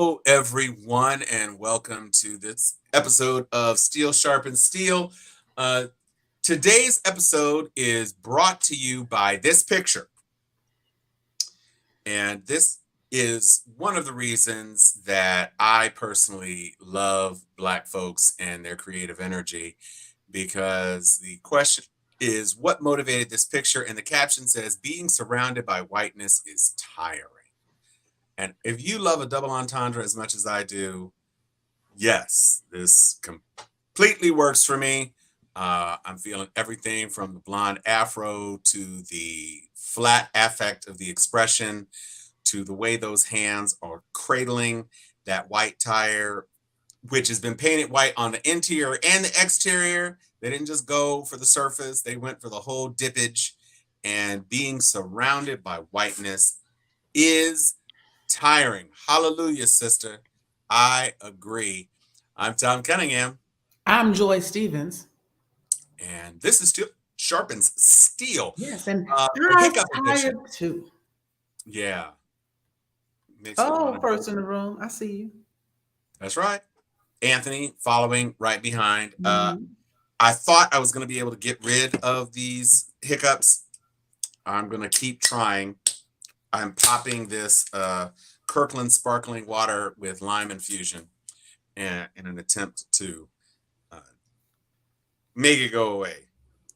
Hello, everyone, and welcome to this episode of Steel Sharpens Steel. Uh, Today's episode is brought to you by this picture. And this is one of the reasons that I personally love Black folks and their creative energy, because the question is what motivated this picture? And the caption says, being surrounded by whiteness is tiring. And if you love a double entendre as much as I do, yes, this completely works for me. I'm feeling everything from the blonde afro to the flat affect of the expression to the way those hands are cradling that white tire, which has been painted white on the interior and the exterior. They didn't just go for the surface, they went for the whole dippage. And being surrounded by whiteness is tiring. Hallelujah, sister. I agree. I'm Tom Cunningham, I'm Joy Stevens. and this is Steel Sharpens Steel. Yes, and A I'm hiccup edition. tired too. Yeah. Makes you Oh, want to. first in the room. I see you. That's right. Anthony following right behind. Mhm. I thought I was going to be able to get rid of these hiccups. I'm going to keep trying. I'm popping this Kirkland sparkling water with lime infusion in an attempt to uh, make it go away.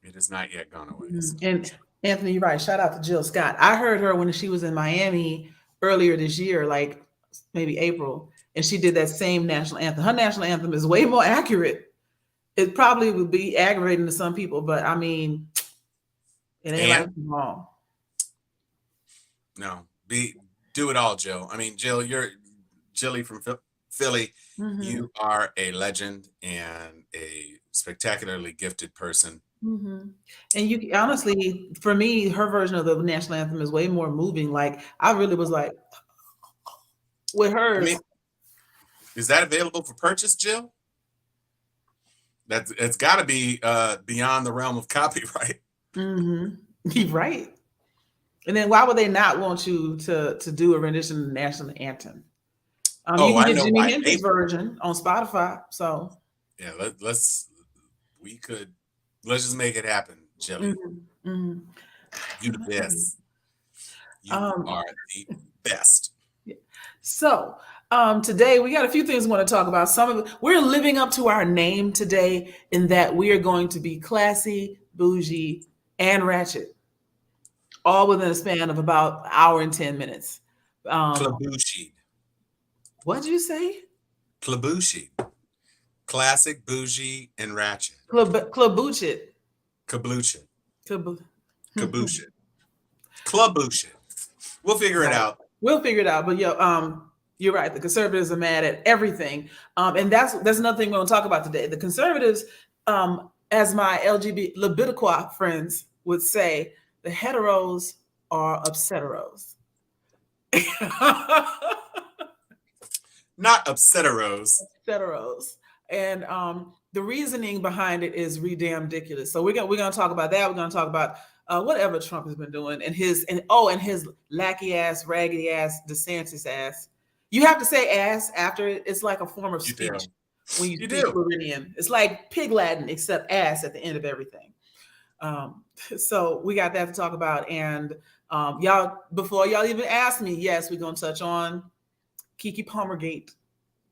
It has not yet gone away. So. And Anthony, you're right. Shout out to Jill Scott. I heard her when she was in Miami earlier this year, like maybe April, and she did that same national anthem. Her national anthem is way more accurate. It probably would be aggravating to some people, but I mean, it ain't right And or wrong. no, do it all, Jill. I mean, Jill, you're Jilly from Philly. Mm-hmm. You are a legend and a spectacularly gifted person. Mm-hmm. And you honestly, for me, her version of the national anthem is way more moving. Like I really was like with I mean, hers. is that available for purchase, Jill? It's got to be beyond the realm of copyright. Mm-hmm. You're right. And then why would they not want you to do a rendition of the national anthem? You Oh, can I get know Jimi why they Hendrix would. version on Spotify. So Yeah, we could let's just make it happen, Jilly. mhm, mhm. You the best. You um, are the best. so today we got a few things we want to talk about. Some of we're living up to our name today in that we are going to be classy, bougie, and ratchet, all within a span of about an hour and 10 minutes. Um, Klabouchi. what did you say? Klabouchi. Classic, bougie, and ratchet. Klabuchit. Kablucha. Klab- Kabusha. Klabusha. We'll figure it Right. out. We'll figure it out. But you're right. The conservatives are mad at everything. And that's another thing we're gonna talk about today. The conservatives, as my LGBT libidiqua friends would say, the heteros are upsetteros. Not upsetteros. Upsetteros. And the reasoning behind it is ridiculous. So we're gonna talk about that. We're gonna talk about whatever Trump has been doing and his lackey ass, raggedy ass, DeSantis ass. You have to say ass after it. It's like a form of You do. speech when you You speak do. Floridian. It's like pig Latin, except ass at the end of everything. So we got that to talk about. And y'all, before y'all even ask me, yes, we're gonna touch on Keke Palmer Gate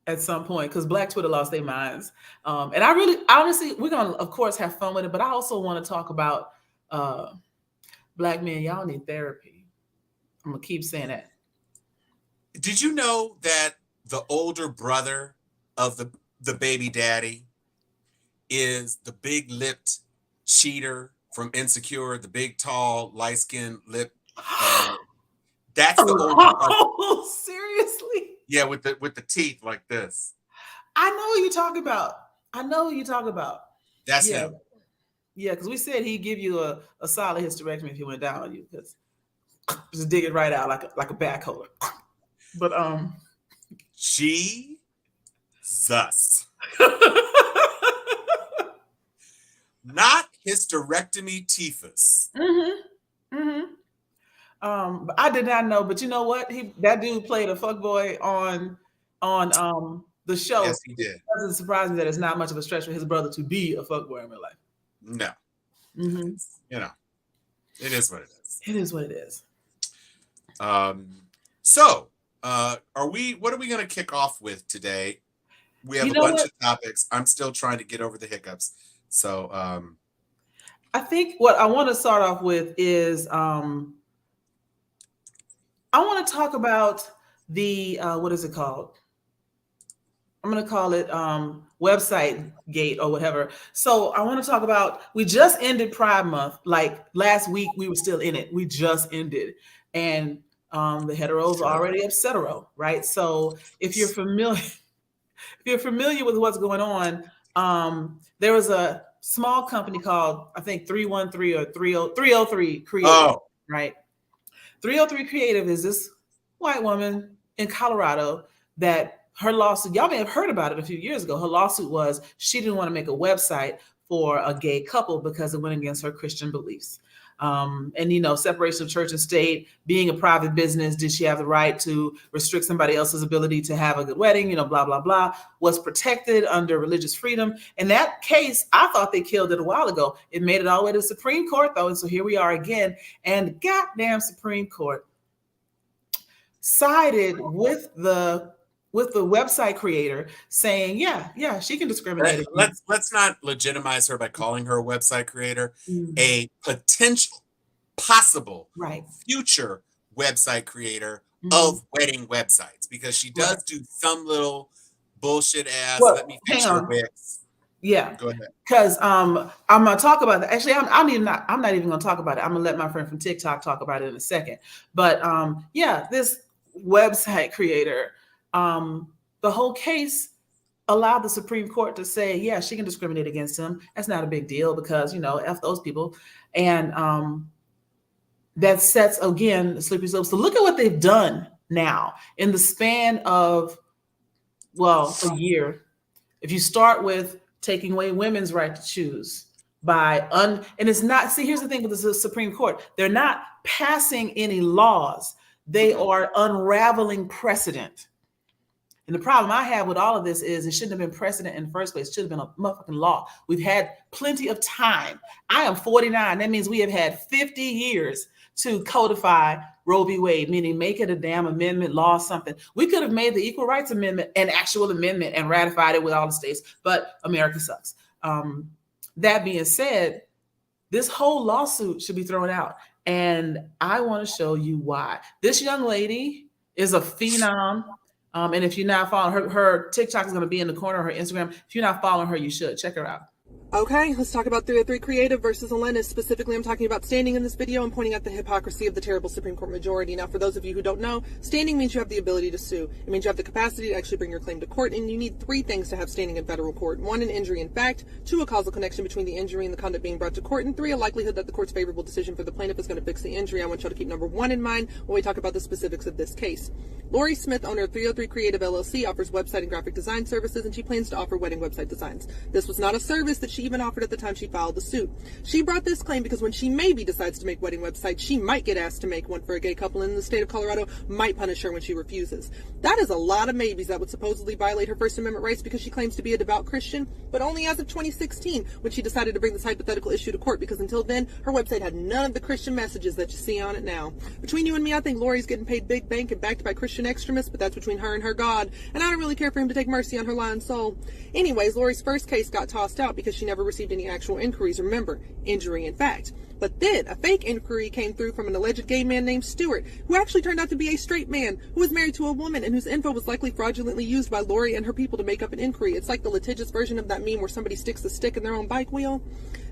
at some point because Black Twitter lost their minds. And I really, honestly, we're gonna, of course, have fun with it. But I also want to talk about Black men. Y'all need therapy. I'm gonna keep saying that. Did you know that the older brother of the baby daddy is the big lipped cheater from Insecure, the big, tall, light skinned lip? That's the older brother. Oh, seriously? Yeah, with the teeth like this. I know who you talk about. I know who you talk about. That's Yeah, him. yeah. Because we said he'd give you a solid hysterectomy if he went down on you. Because just dig it right out like a backhoe. But Jesus. Not hysterectomy typhus. mm-hmm, mm-hmm. But I did not know. But you know what? That dude played a fuckboy on on the show. Yes, he did. It doesn't surprise me that it's not much of a stretch for his brother to be a fuckboy in real life. No. Mm-hmm. You know, it is what it is. It is what it is. So, what are we going to kick off with today? We have a bunch of topics. I'm still trying to get over the hiccups. So, I think what I want to start off with is I want to talk about the what is it called? I'm going to call it website gate or whatever. So I want to talk about, we just ended Pride Month. Like last week, we were still in it. We just ended. And the heteros are already upset, right? So if you're familiar with what's going on, there was a small company called, I think 313 or 303 Creative, right? 303 Creative is this white woman in Colorado that her lawsuit, y'all may have heard about it a few years ago. Her lawsuit was she didn't want to make a website for a gay couple because it went against her Christian beliefs. And, you know, separation of church and state, being a private business, did she have the right to restrict somebody else's ability to have a good wedding, you know, blah, blah, blah, was protected under religious freedom. In that case, I thought they killed it a while ago. It made it all the way to the Supreme Court, though. And so here we are again. And goddamn Supreme Court sided with the website creator saying, yeah, she can discriminate. Let's not legitimize her by calling her a website creator, a possible future website creaenter of wedding websites, because she does do some little bullshit ass. Let me fix your Wix. Yeah, go ahead. Because I'm gonna talk about that. Actually, I'm not even gonna talk about it. I'm gonna let my friend from TikTok talk about it in a second. But this website creator. The whole case allowed the Supreme Court to say, yeah, she can discriminate against him. That's not a big deal because, you know, F those people. And that sets, again, the slippery slope. So look at what they've done now in the span of, a year. If you start with taking away women's right to choose and it's not, see, here's the thing with the Supreme Court. They're not passing any laws. They are unraveling precedent. And the problem I have with all of this is it shouldn't have been precedent in the first place. It should have been a motherfucking law. We've had plenty of time. I am 49. That means we have had 50 years to codify Roe v. Wade, meaning make it a damn amendment, law, something. We could have made the Equal Rights Amendment an actual amendment and ratified it with all the states, but America sucks. That being said, this whole lawsuit should be thrown out. And I want to show you why. This young lady is a phenom. And if you're not following her TikTok is going to be in the corner of her Instagram. If you're not following her, you should check her out. Okay, let's talk about 303 Creative versus Elenis. Specifically, I'm talking about standing in this video and pointing out the hypocrisy of the terrible Supreme Court majority. Now, for those of you who don't know, standing means you have the ability to sue. It means you have the capacity to actually bring your claim to court, and you need 3 things to have standing in federal court. 1, an injury in fact. 2, a causal connection between the injury and the conduct being brought to court. And 3, a likelihood that the court's favorable decision for the plaintiff is going to fix the injury. I want y'all to keep number 1 in mind when we talk about the specifics of this case. Lori Smith, owner of 303 Creative LLC, offers website and graphic design services, and she plans to offer wedding website designs. This was not a service that she even offered at the time she filed the suit. She brought this claim because when she maybe decides to make wedding websites, she might get asked to make one for a gay couple, and the state of Colorado might punish her when she refuses. That is a lot of maybes that would supposedly violate her First Amendment rights because she claims to be a devout Christian, but only as of 2016 when she decided to bring this hypothetical issue to court, because until then, her website had none of the Christian messages that you see on it now. Between you and me, I think Lori's getting paid big bank and backed by Christian extremists, but that's between her and her God, and I don't really care for him to take mercy on her lying soul. Anyways, Lori's first case got tossed out because she never received any actual inquiries. Remember, injury in fact. But then a fake inquiry came through from an alleged gay man named Stewart, who actually turned out to be a straight man who was married to a woman and whose info was likely fraudulently used by Lori and her people to make up an inquiry. It's like the litigious version of that meme where somebody sticks a stick in their own bike wheel.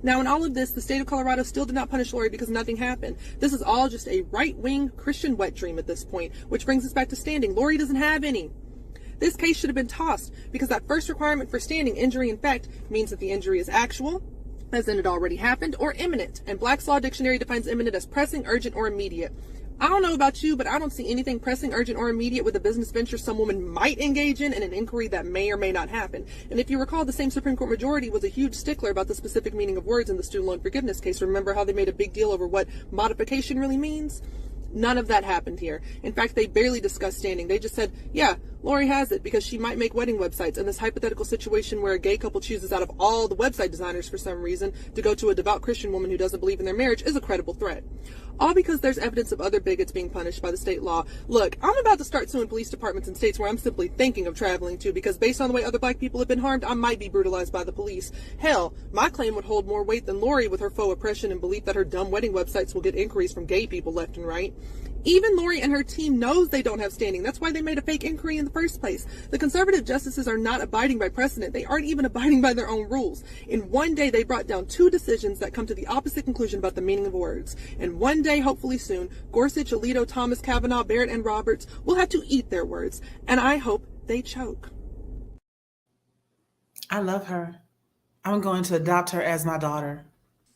Now, in all of this, the state of Colorado still did not punish Lori because nothing happened. This is all just a right-wing Christian wet dream at this point, which brings us back to standing. Lori doesn't have any. This case should have been tossed because that first requirement for standing, injury in fact, means that the injury is actual, as in it already happened, or imminent. And Black's Law Dictionary defines imminent as pressing, urgent, or immediate. I don't know about you, but I don't see anything pressing, urgent, or immediate with a business venture some woman might engage in and an inquiry that may or may not happen. And if you recall, the same Supreme Court majority was a huge stickler about the specific meaning of words in the student loan forgiveness case. Remember how they made a big deal over what modification really means? None of that happened here. In fact, they barely discussed standing. They just said, yeah, Lori has it because she might make wedding websites. And this hypothetical situation where a gay couple chooses out of all the website designers for some reason to go to a devout Christian woman who doesn't believe in their marriage is a credible threat. All because there's evidence of other bigots being punished by the state law. Look, I'm about to start suing police departments in states where I'm simply thinking of traveling to because based on the way other black people have been harmed, I might be brutalized by the police. Hell, my claim would hold more weight than Lori with her faux oppression and belief that her dumb wedding websites will get inquiries from gay people left and right. Even Lori and her team knows they don't have standing. That's why they made a fake inquiry in the first place. The conservative justices are not abiding by precedent. They aren't even abiding by their own rules. In one day, they brought down 2 decisions that come to the opposite conclusion about the meaning of words. And one day, hopefully soon, Gorsuch, Alito, Thomas, Kavanaugh, Barrett, and Roberts will have to eat their words. And I hope they choke. I love her. I'm going to adopt her as my daughter.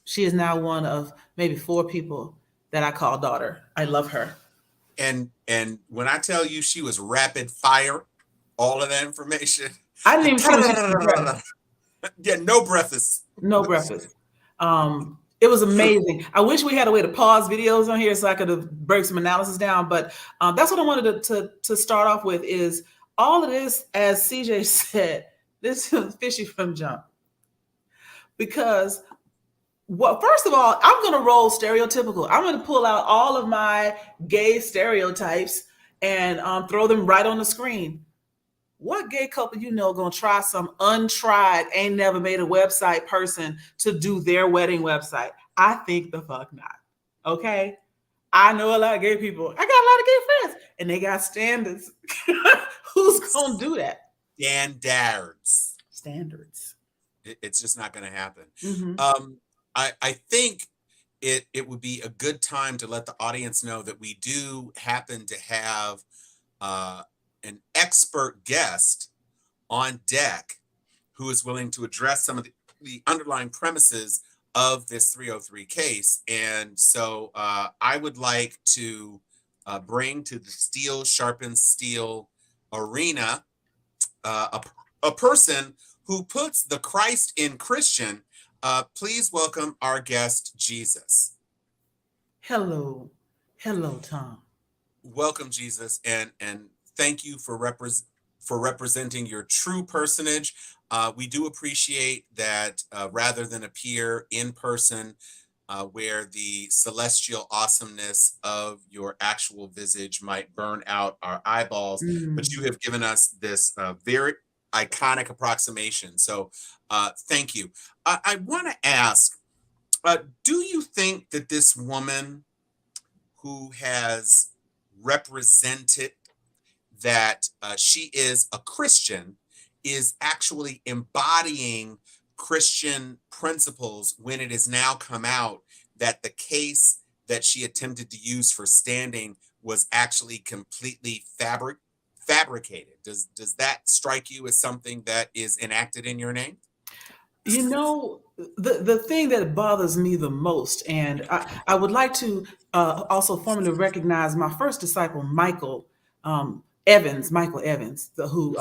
She is now one of maybe 4 people that I call daughter. I love her. And when I tell you she was rapid fire, all of that information. I didn't even finish. Yeah, no breathless. No breakfast. It was amazing. I wish we had a way to pause videos on here so I could have break some analysis down. But that's what I wanted to start off with is all of this, as CJ said, this was fishy from jump. Because first of all, I'm going to roll stereotypical. I'm going to pull out all of my gay stereotypes and throw them right on the screen. What gay couple going to try some untried, ain't never made a website person to do their wedding website? I think the fuck not. Okay? I know a lot of gay people. I got a lot of gay friends, and they got standards. Who's going to do that? Standards. It's just not going to happen. Mm-hmm. I think it would be a good time to let the audience know that we do happen to have an expert guest on deck who is willing to address some of the underlying premises of this 303 case. And so I would like to bring to the Steel Sharpens Steel arena a person who puts the Christ in Christian. Please welcome our guest, Jesus. Hello, Tom. Welcome, Jesus, and thank you for representing your true personage. We do appreciate that rather than appear in person, where the celestial awesomeness of your actual visage might burn out our eyeballs, but you have given us this very iconic approximation. So thank you. I want to ask, do you think that this woman who has represented that she is a Christian is actually embodying Christian principles when it has now come out that the case that she attempted to use for standing was actually completely fabricated? Does that strike you as something that is enacted in your name? The thing that bothers me the most, and I would like to also formally recognize my first disciple, Michael Evans, who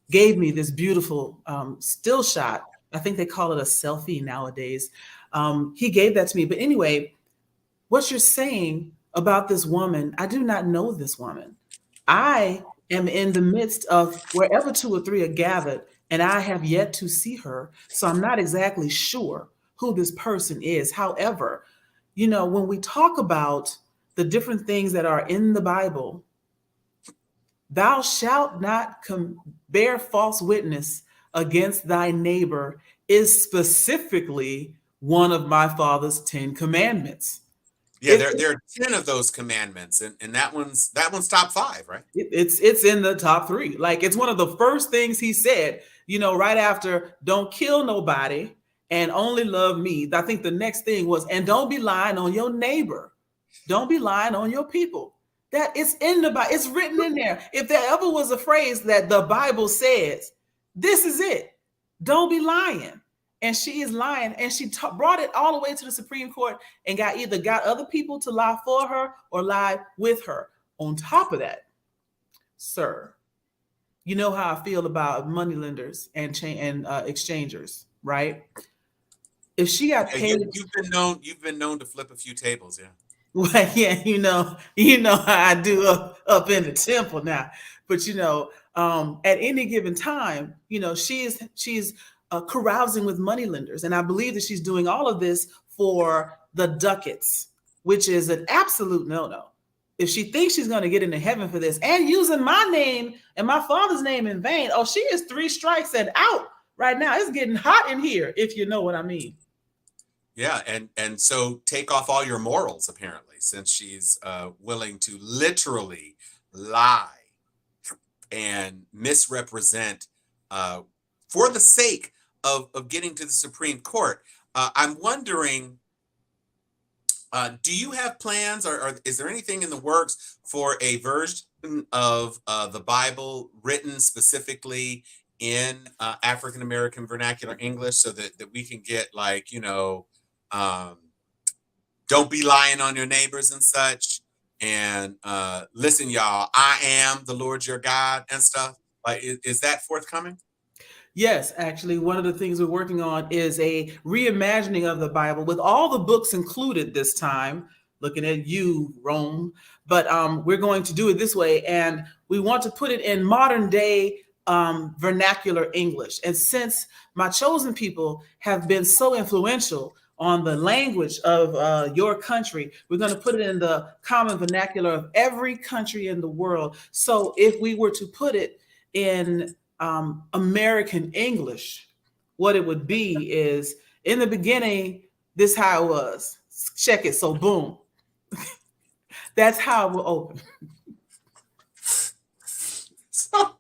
gave me this beautiful still shot. I think they call it a selfie nowadays. He gave that to me. But anyway, what you're saying about this woman, I do not know this woman. I am in the midst of wherever 2 or 3 are gathered, and I have yet to see her. So I'm not exactly sure who this person is. However, when we talk about the different things that are in the Bible, thou shalt not bear false witness against thy neighbor is specifically one of my Father's 10 commandments. Yeah, there are 10 of those commandments, and that one's top 5, right? It's in the top 3. Like, it's one of the first things he said, right after don't kill nobody and only love me. I think the next thing was, and don't be lying on your neighbor. Don't be lying on your people. That it's in the Bible. It's written in there. If there ever was a phrase that the Bible says, this is it. Don't be lying. And she is lying. And she brought it all the way to the Supreme Court and got other people to lie for her or lie with her. On top of that, sir, you know how I feel about moneylenders and exchangers, right? If she got paid, you've been known to flip a few tables, yeah. Well, yeah, you know how I do up in the temple now. But at any given time, she's carousing with moneylenders, and I believe that she's doing all of this for the ducats, which is an absolute no-no. If she thinks she's going to get into heaven for this and using my name and my father's name in vain, oh, she is 3 strikes and out right now. It's getting hot in here, if you know what I mean. Yeah, and so take off all your morals, apparently, since she's willing to literally lie and misrepresent for the sake of getting to the Supreme Court. I'm wondering, do you have plans, or is there anything in the works for a version of the Bible written specifically in African American vernacular English, so that we can get, like, don't be lying on your neighbors and such, and listen, y'all, I am the Lord your God and stuff? Like, is that forthcoming? Yes, actually, one of the things we're working on is a reimagining of the Bible with all the books included this time. Looking at you, Rome. But we're going to do it this way, and we want to put it in modern day vernacular English. And since my chosen people have been so influential on the language of your country, we're going to put it in the common vernacular of every country in the world. So if we were to put it in American English, what it would be is, in the beginning, this how it was. Check it. So boom. That's how it will open. So,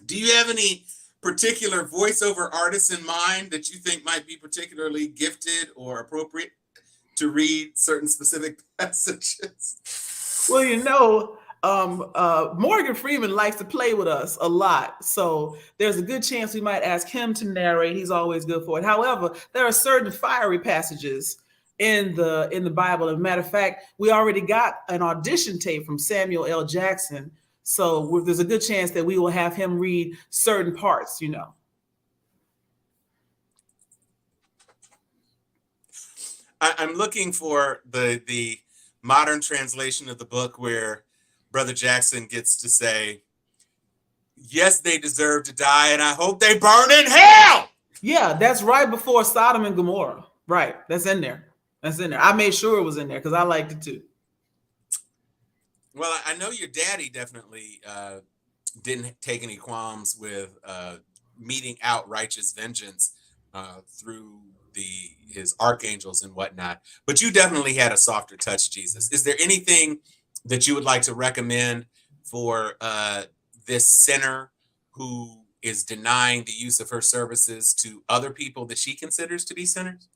do you have any particular voiceover artists in mind that you think might be particularly gifted or appropriate to read certain specific passages? Well, Morgan Freeman likes to play with us a lot, so there's a good chance we might ask him to narrate. He's always good for it. However, there are certain fiery passages in the Bible. As a matter of fact, we already got an audition tape from Samuel L. Jackson, so there's a good chance that we will have him read certain parts. I'm looking for the modern translation of the book where Brother Jackson gets to say, "Yes, they deserve to die, and I hope they burn in hell." Yeah, that's right before Sodom and Gomorrah. Right, that's in there. I made sure it was in there because I liked it too. Well, I know your daddy definitely didn't take any qualms with meting out righteous vengeance through his archangels and whatnot. But you definitely had a softer touch, Jesus. Is there anything that you would like to recommend for this sinner who is denying the use of her services to other people that she considers to be sinners?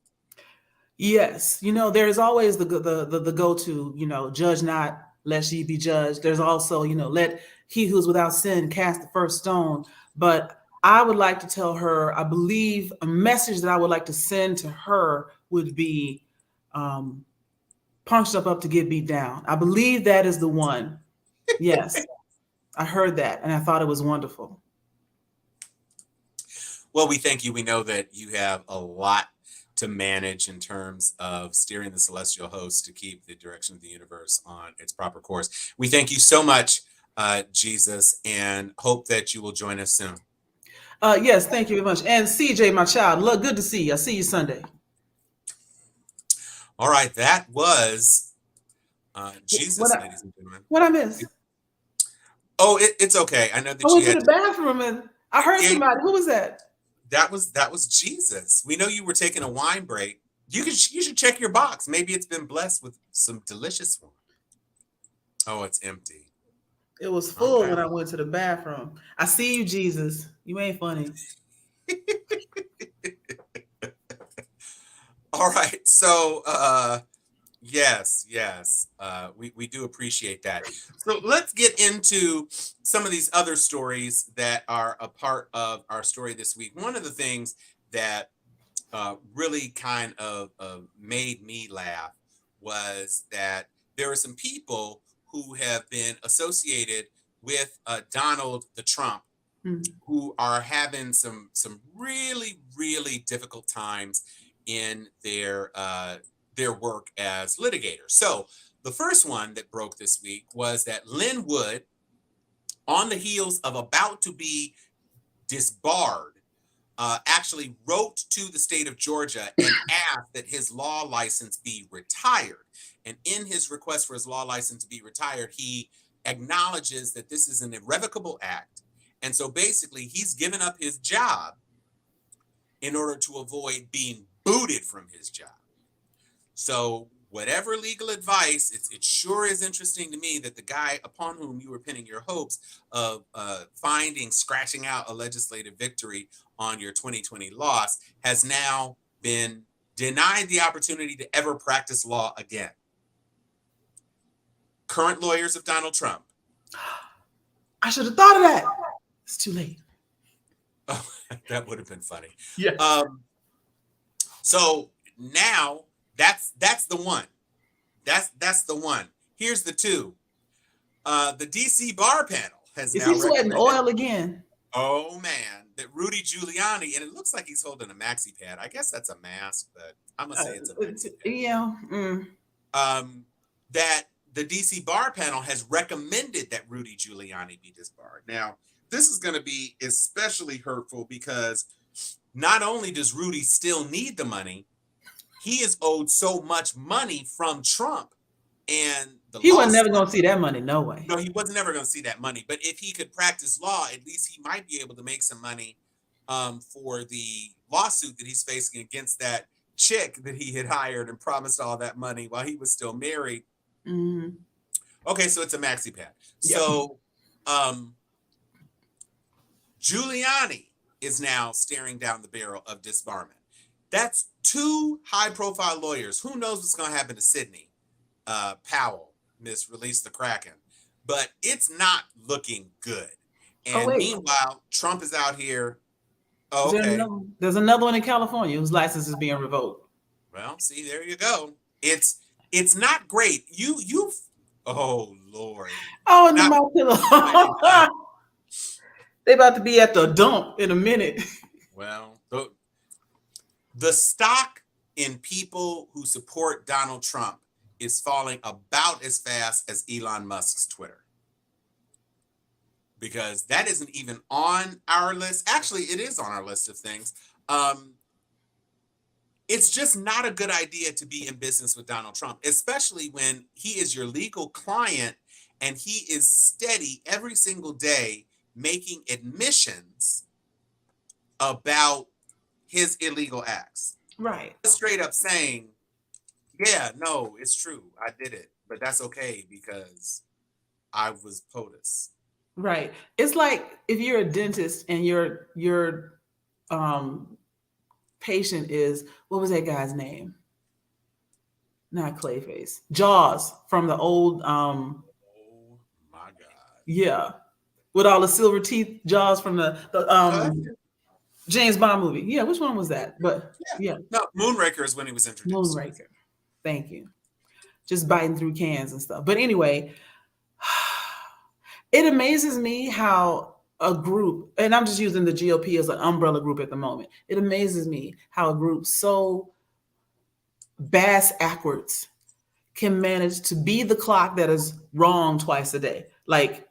Yes, there's always the go-to, judge not lest ye be judged. There's also, let he who's without sin cast the first stone. But I would like to tell her, I believe a message that I would like to send to her would be punched up to get beat down. I believe that is the one. Yes, I heard that and I thought it was wonderful. Well, we thank you. We know that you have a lot to manage in terms of steering the celestial host to keep the direction of the universe on its proper course. We thank you so much, Jesus, and hope that you will join us soon. Yes, thank you very much. And CJ, my child, look, good to see you. I'll see you Sunday. All right, that was Jesus, ladies and gentlemen. What I missed? Oh, it's okay. I know that I went to the bathroom and I heard somebody. Who was that? That was Jesus. We know you were taking a wine break. You should check your box. Maybe it's been blessed with some delicious wine. Oh, it's empty. It was full when I went to the bathroom. I see you, Jesus. You ain't funny. All right. So yes. We do appreciate that. So let's get into some of these other stories that are a part of our story this week. One of the things that really kind of made me laugh was that there are some people who have been associated with Donald the Trump, who are having some really, really difficult times in their their work as litigators. So the first one that broke this week was that Lynn Wood, on the heels of about to be disbarred, actually wrote to the state of Georgia and asked that his law license be retired. And in his request for his law license to be retired, he acknowledges that this is an irrevocable act. And so basically, he's given up his job in order to avoid being booted from his job. So whatever legal advice, it sure is interesting to me that the guy upon whom you were pinning your hopes of scratching out a legislative victory on your 2020 loss has now been denied the opportunity to ever practice law again. Current lawyers of Donald Trump. I should have thought of that. It's too late. Oh, that would have been funny. Yeah. So now that's the one. That's the one. Here's the two. The DC bar panel has Is now he sweating oil again? Oh man, that Rudy Giuliani, and it looks like he's holding a maxi pad. I guess that's a mask, but I'm gonna say it's a maxi pad. Yeah. That the DC bar panel has recommended that Rudy Giuliani be disbarred. Now, this is going to be especially hurtful because not only does Rudy still need the money, he is owed so much money from Trump. And he was never going to see that money. No way. No, he was never going to see that money. But if he could practice law, at least he might be able to make some money for the lawsuit that he's facing against that chick that he had hired and promised all that money while he was still married. Mm-hmm. Okay, so it's a maxi pad. Yep. So Giuliani is now staring down the barrel of disbarment. That's two high-profile lawyers. Who knows what's going to happen to Sidney Powell, Miss Release the Kraken? But it's not looking good. And meanwhile, Trump is out here. Oh, okay. There's another one in California whose license is being revoked. Well, see, there you go. It's not great. You've oh Lord. Oh, and my pillow. They about to be at the dump in a minute. Well, the stock in people who support Donald Trump is falling about as fast as Elon Musk's Twitter. Because that isn't even on our list. Actually, it is on our list of things. It's just not a good idea to be in business with Donald Trump, especially when he is your legal client and he is steady every single day making admissions about his illegal acts. Right. Straight up saying, yeah, no, it's true. I did it, but that's okay because I was POTUS. Right. It's like if you're a dentist and your patient is, what was that guy's name? Not Clayface. Jaws from the old oh my God. Yeah. With all the silver teeth, Jaws from the James Bond movie. Yeah, which one was that? But yeah. No, Moonraker is when he was introduced. Moonraker. Thank you. Just biting through cans and stuff. But anyway, it amazes me how a group, and I'm just using the GOP as an umbrella group at the moment. It amazes me how a group so bass-ackwards can manage to be the clock that is wrong twice a day. Like,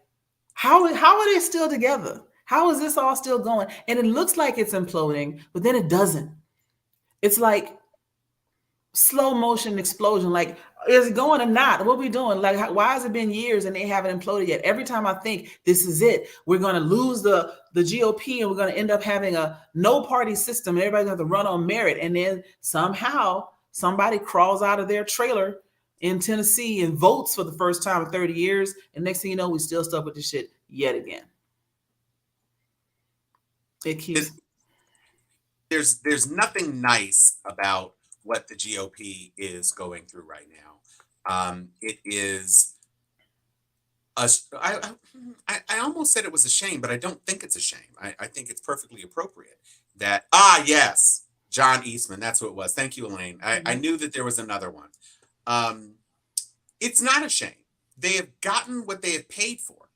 how are they still together? How is this all still going? And it looks like it's imploding, but then it doesn't. It's like slow motion explosion. Like, is it going or not? What are we doing? Like, why has it been years and they haven't imploded yet? Every time I think this is it, we're going to lose the GOP and we're going to end up having a no party system and everybody's going to have to run on merit. And then somehow somebody crawls out of their trailer in Tennessee and votes for the first time in 30 years. And next thing you know, we still stuck with this shit yet again. It keeps. There's nothing nice about what the GOP is going through right now. It is I almost said it was a shame, but I don't think it's a shame. I think it's perfectly appropriate that yes, John Eastman, that's who it was. Thank you, Elaine. I knew that there was another one. It's not a shame. They have gotten what they have paid for.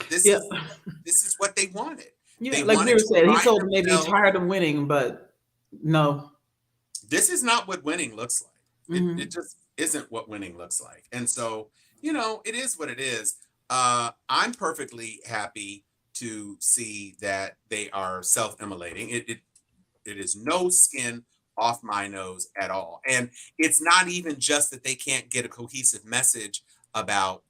This is what they wanted. Yeah, like Vera said, he told them maybe he's tired of winning, but no. This is not what winning looks like. It just isn't what winning looks like. And so, it is what it is. I'm perfectly happy to see that they are self-immolating. It is no skin off my nose at all. And it's not even just that they can't get a cohesive message about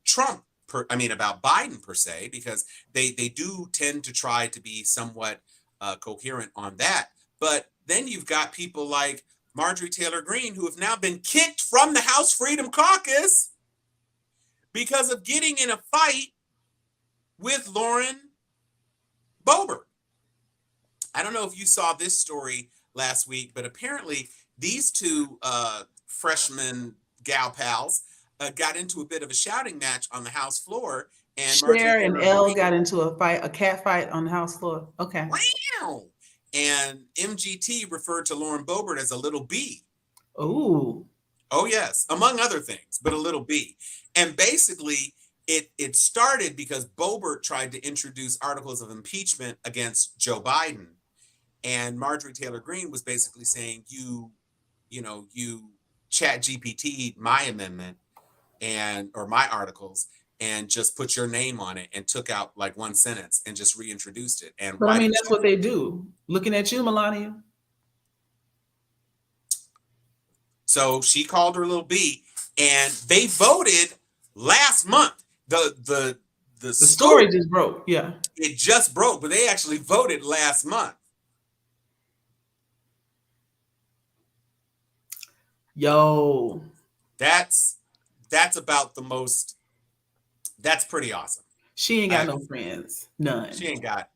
Trump, about Biden per se, because they do tend to try to be somewhat coherent on that. But then you've got people like Marjorie Taylor Greene, who have now been kicked from the House Freedom Caucus because of getting in a fight with Lauren Boebert. I don't know if you saw this story last week, but apparently these two freshman gal pals got into a bit of a shouting match on the House floor. And Cher and Elle got into a cat fight on the House floor. Okay. Wow. And MGT referred to Lauren Boebert as a little bee. Ooh. Oh, yes. Among other things, but a little bee. And basically, it started because Boebert tried to introduce articles of impeachment against Joe Biden. And Marjorie Taylor Greene was basically saying, you chat GPT my amendment or my articles and just put your name on it and took out like one sentence and just reintroduced it. And but I mean, that's what they do. Looking at you, Melania. So she called her little bee, and they voted last month. The story just broke. Yeah. It just broke, but they actually voted last month. Yo. That's about the most. That's pretty awesome. She ain't got no friends. None. She ain't got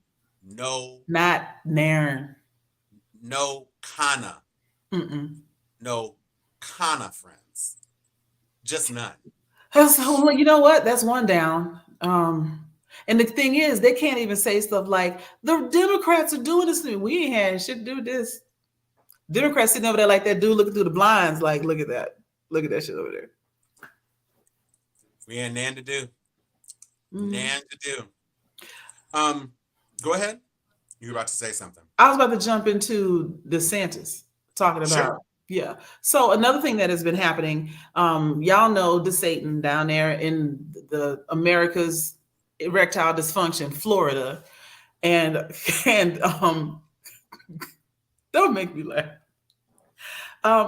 no. Not Nairn. No Kana. Mm-mm. No Kana friends. Just none. So, you know what? That's one down. And the thing is, they can't even say stuff like, the Democrats are doing this to me. We ain't had shit to do with this. Democrats sitting over there like that dude looking through the blinds, like, look at that. Look at that shit over there. We had nan to do. Nan to do. Go ahead. You were about to say something. I was about to jump into DeSantis talking about. Sure. Yeah. So another thing that has been happening, y'all know DeSatan down there in the America's erectile dysfunction, Florida, and don't make me laugh.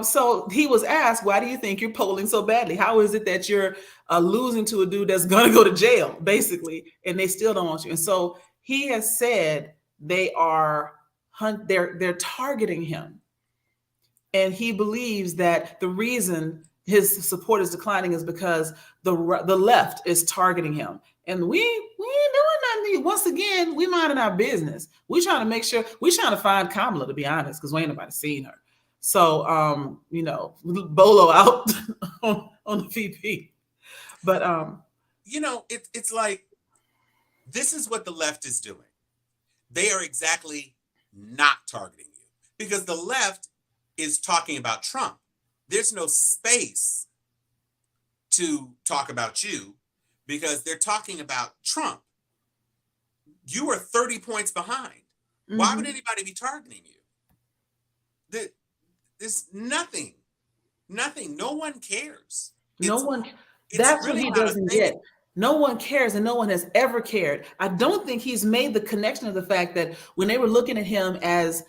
So he was asked, why do you think you're polling so badly? How is it that you're losing to a dude that's going to go to jail, basically, and they still don't want you? And so he has said they're targeting him. And he believes that the reason his support is declining is because the left is targeting him. And we ain't doing nothing. Once again, we minding our business. We trying to make sure, we trying to find Kamala, to be honest, because we ain't nobody seen her. So, Bolo out on the VP. But, it's like, this is what the left is doing. They are exactly not targeting you because the left is talking about Trump. There's no space to talk about you because they're talking about Trump. You are 30 points behind. Mm-hmm. Why would anybody be targeting you? There's nothing. No one cares. That's really what he doesn't get. No one cares, and no one has ever cared. I don't think he's made the connection of the fact that when they were looking at him as,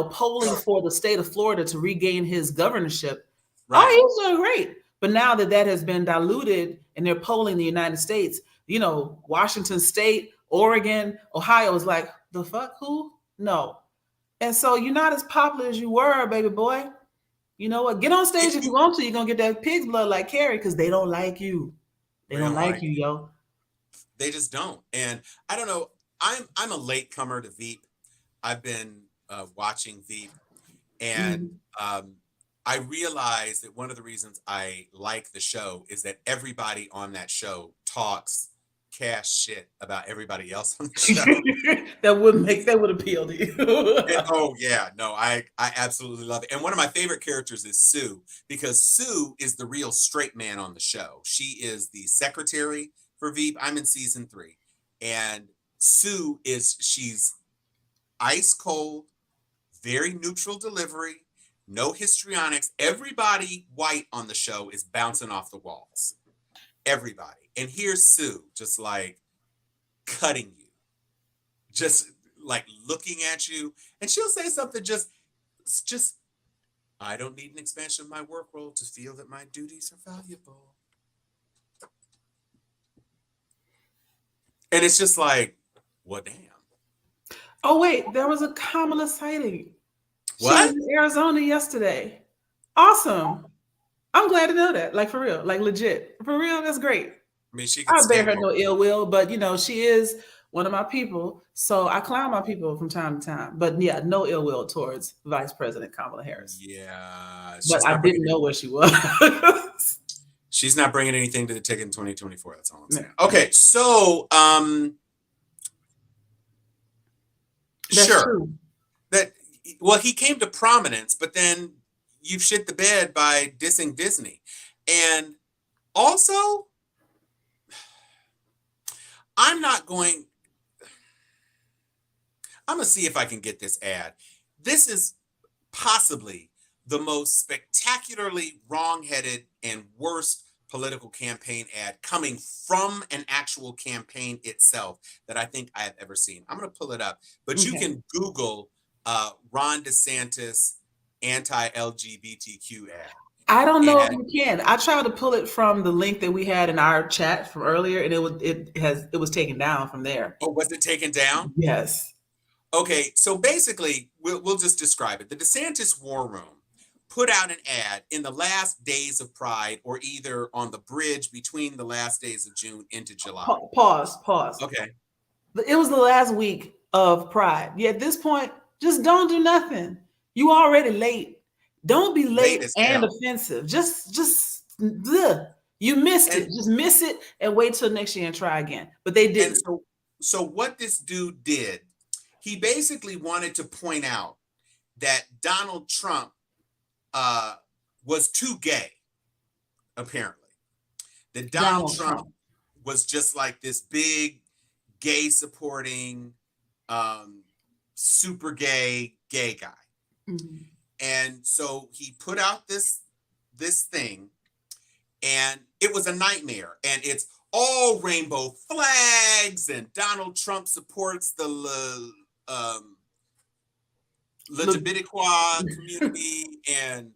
polling for the state of Florida to regain his governorship, right. Oh, he was doing great. But now that has been diluted and they're polling the United States, Washington State, Oregon, Ohio is like, the fuck, who? No. And so you're not as popular as you were, baby boy. You know what? Get on stage if you want to. You're going to get that pig's blood like Carrie because they don't like you. They don't like you, yo. They just don't. And I don't know. I'm a latecomer to Veep. I've been watching Veep. And I realized that one of the reasons I like the show is that everybody on that show talks cash shit about everybody else on the show. that would appeal to you. Oh yeah, no, I absolutely love it. And one of my favorite characters is Sue, because Sue is the real straight man on the show. She is the secretary for Veep. I'm in season 3, and Sue she's ice cold, very neutral delivery, no histrionics. Everybody white on the show is bouncing off the walls. Everybody. And here's Sue, just like cutting you, just like looking at you. And she'll say something just, I don't need an expansion of my work role to feel that my duties are valuable. And it's just like, well, damn. Oh, wait, there was a Kamala sighting. What? She was in Arizona yesterday. Awesome. I'm glad to know that. Like, for real. Like, legit. For real, that's great. I mean, she could I bear stand her no ill will, but, you know, she is one of my people. So I clown my people from time to time. But, yeah, no ill will towards Vice President Kamala Harris. Yeah. But I didn't know where she was. She's not bringing anything to the ticket in 2024. That's all I'm saying. No. Okay, so That's sure. true. Well, he came to prominence, but then you've shit the bed by dissing Disney. And also, I'm going to see if I can get this ad. This is possibly the most spectacularly wrong-headed and worst political campaign ad coming from an actual campaign itself that I think I have ever seen. I'm going to pull it up, but you can Google Ron DeSantis anti-LGBTQ ad. I don't know if you can. I tried to pull it from the link that we had in our chat from earlier, and it was taken down from there. Oh, was it taken down? Yes. Okay, so basically, we'll just describe it. The DeSantis War Room put out an ad in the last days of Pride, or either on the bridge between the last days of June into July. Pause. Okay. It was the last week of Pride. Yeah, at this point, just don't do nothing. You already late. Don't be late and offensive. Just you missed it. Just miss it and wait till next year and try again. But they didn't. So what this dude did, he basically wanted to point out that Donald Trump was too gay, apparently. That Donald Trump was just like this big gay supporting super gay guy. Mm-hmm. And so he put out this thing, and it was a nightmare, and it's all rainbow flags, and Donald Trump supports the LGBTQ community and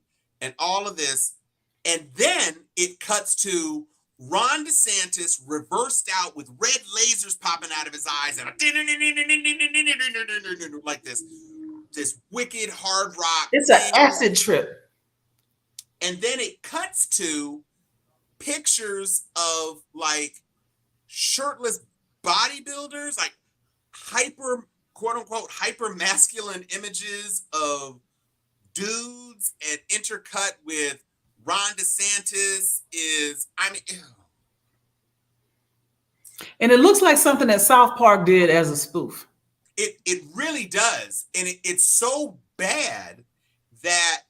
all of this. And then it cuts to Ron DeSantis reversed out with red lasers popping out of his eyes and like this wicked hard rock. It's an acid trip. And then it cuts to pictures of like shirtless bodybuilders, like quote unquote hyper masculine images of dudes, and intercut with Ron DeSantis ew. And it looks like something that South Park did as a spoof. It really does. And it's so bad that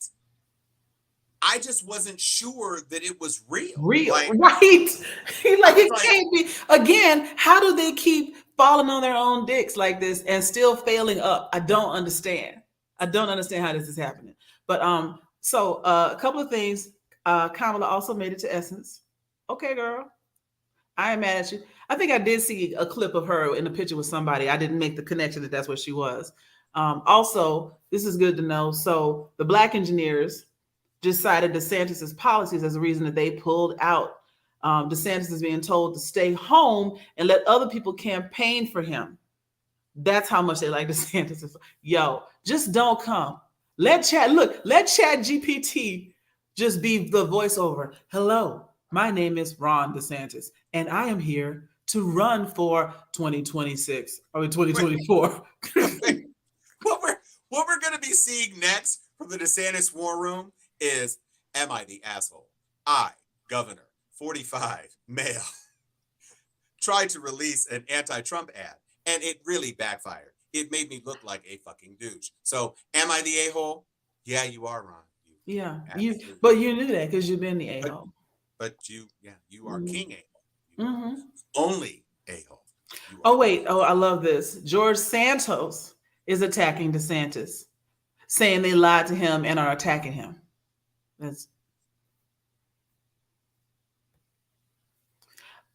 I just wasn't sure that it was real. Right. Like it can't be. Again, how do they keep falling on their own dicks like this and still failing up? I don't understand. I don't understand how this is happening. But so a couple of things. Kamala also made it to Essence. Okay, girl. I ain't mad at you. I think I did see a clip of her in a picture with somebody. I didn't make the connection that that's where she was. Also, this is good to know. So the Black engineers just cited DeSantis' policies as a reason that they pulled out. DeSantis is being told to stay home and let other people campaign for him. That's how much they like DeSantis. Yo, just don't come. Let Chat GPT just be the voiceover. Hello, my name is Ron DeSantis, and I am here to run for 2026 or 2024. What we're going to be seeing next from the DeSantis War Room is, am I the asshole? I, Governor, 45, male, tried to release an anti-Trump ad, and it really backfired. It made me look like a fucking douche. So, am I the a-hole? Yeah, you are, Ron. But you knew that because you've been the a-hole. But you are king a-hole. Mm-hmm. Only a-hole. Oh, wait. Oh, I love this. George Santos is attacking DeSantis. saying they lied to him and are attacking him.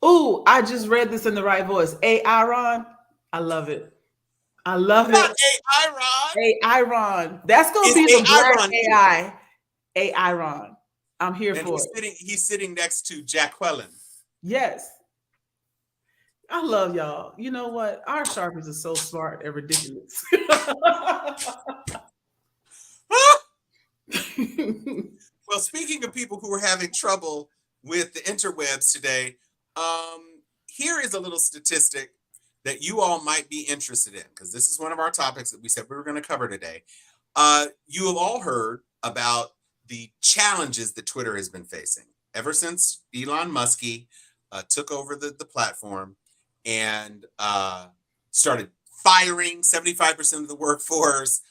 Ooh, I just read this in the right voice. Aaron, I love it. I love Not it. Aaron. Aaron. That's gonna Is be the black Aaron cute? AI. Aaron. I'm here And for he's sitting next to Jacqueline. Yes. I love y'all. You know what? Our Sharpies are so smart and ridiculous. Well, speaking of people who are having trouble with the interwebs today, here is a little statistic that you all might be interested in, because this is one of our topics that we said we were going to cover today. You have all heard about the challenges that Twitter has been facing ever since Elon Musk took over the platform and started firing 75% of the workforce,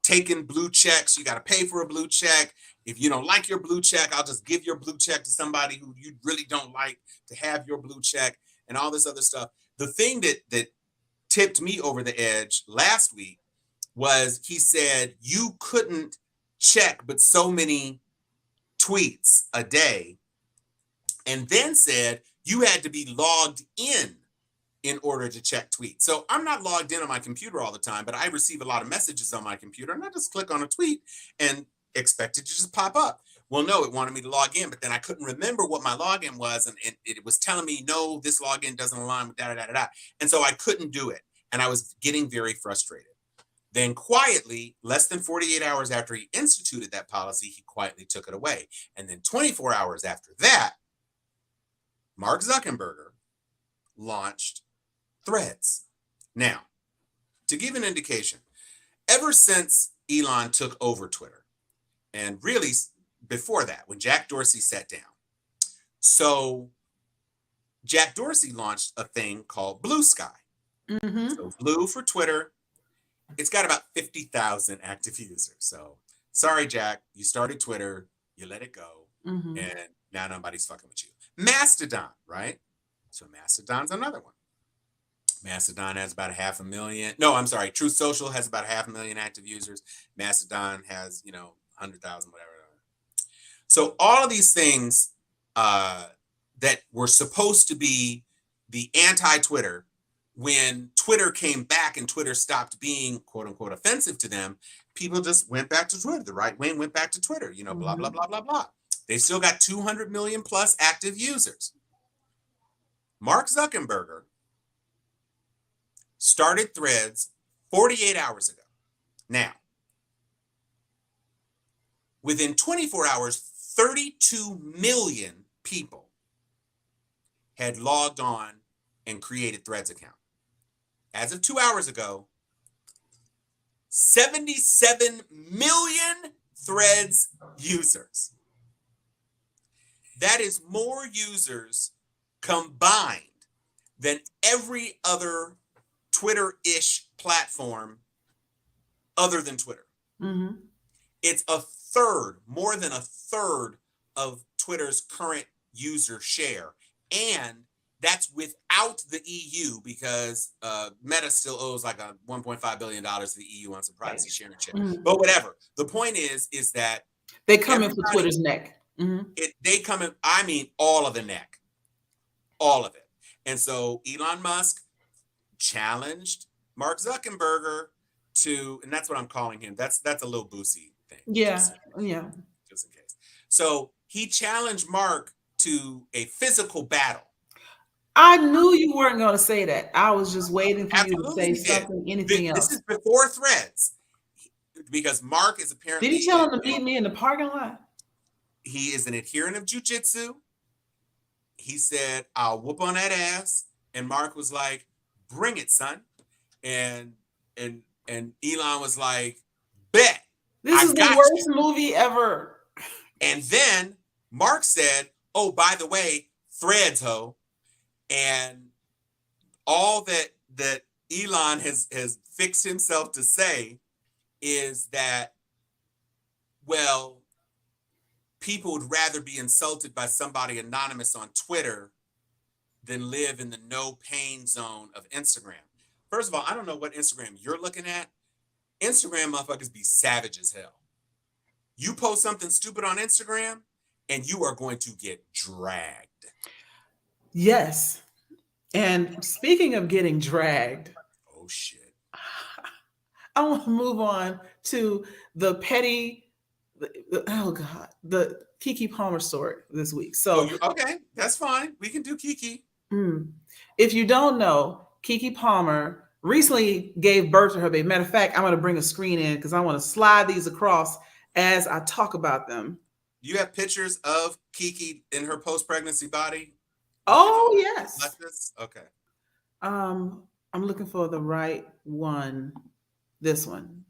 taking blue checks. You got to pay for a blue check. If you don't like your blue check, I'll just give your blue check to somebody who you really don't like to have your blue check, and all this other stuff. The thing that tipped me over the edge last week was he said you couldn't check but so many tweets a day, and then said you had to be logged in order to check tweets. So I'm not logged in on my computer all the time, but I receive a lot of messages on my computer, and I just click on a tweet and expect it to just pop up. Well, no, it wanted me to log in, but then I couldn't remember what my login was, and it was telling me, no, this login doesn't align with da-da-da-da-da. And so I couldn't do it, and I was getting very frustrated. Then quietly, less than 48 hours after he instituted that policy, he quietly took it away. And then 24 hours after that, Mark Zuckenberger launched Threads. Now, to give an indication, ever since Elon took over Twitter, and really before that, when Jack Dorsey sat down, so Jack Dorsey launched a thing called Blue Sky. Mm-hmm. So blue for Twitter. It's got about 50,000 active users. So sorry, Jack, you started Twitter, you let it go, Mm-hmm. and now nobody's fucking with you. Mastodon, right? So Mastodon's another one. Mastodon has about 500,000. No, I'm sorry. Truth Social has about 500,000 active users. Mastodon has, 100,000, whatever. So all of these things that were supposed to be the anti-Twitter, when Twitter came back and Twitter stopped being quote unquote offensive to them, people just went back to Twitter. The right wing went back to Twitter, blah, blah, blah, blah, blah. They still got 200 million plus active users. Mark Zuckenberger started Threads 48 hours ago. Now, within 24 hours, 32 million people had logged on and created Threads account. As of 2 hours ago, 77 million Threads users. That is more users combined than every other Twitter-ish platform other than Twitter. Mm-hmm. It's more than a third of Twitter's current user share. And that's without the EU, because Meta still owes like a $1.5 billion to the EU on some privacy sharing shit. Mm-hmm. But whatever. The point is that they come in for Twitter's neck. Mm-hmm. They come in, I mean, all of the neck. All of it. And so Elon Musk challenged Mark Zuckenberger to, and that's what I'm calling him. That's a little boosie thing. Yeah. Just in case. So he challenged Mark to a physical battle. I knew you weren't going to say that. I was just waiting for Absolutely you to say something, anything else. This is before Threads, because Mark is apparently. Did he tell him to meet me in the parking lot? He is an adherent of jujitsu. He said, "I'll whoop on that ass," and Mark was like, "Bring it, son," and Elon was like, "Bet." This is the worst movie ever. And then Mark said, "Oh, by the way, Threads, ho." And all that Elon has fixed himself to say is that, well, people would rather be insulted by somebody anonymous on Twitter than live in the no pain zone of Instagram. First of all, I don't know what Instagram you're looking at, Instagram motherfuckers be savage as hell. You post something stupid on Instagram, and you are going to get dragged. Yes. And speaking of getting dragged, Oh shit. I want to move on to the petty, oh God, the Keke Palmer story this week. So, Okay, that's fine. We can do Keke. If you don't know, Keke Palmer recently gave birth to her baby. Matter of fact, I'm going to bring a screen in because I want to slide these across as I talk about them. You have pictures of Keke in her post-pregnancy body? Oh, yes. Like this? Okay. I'm looking for the right one. This one.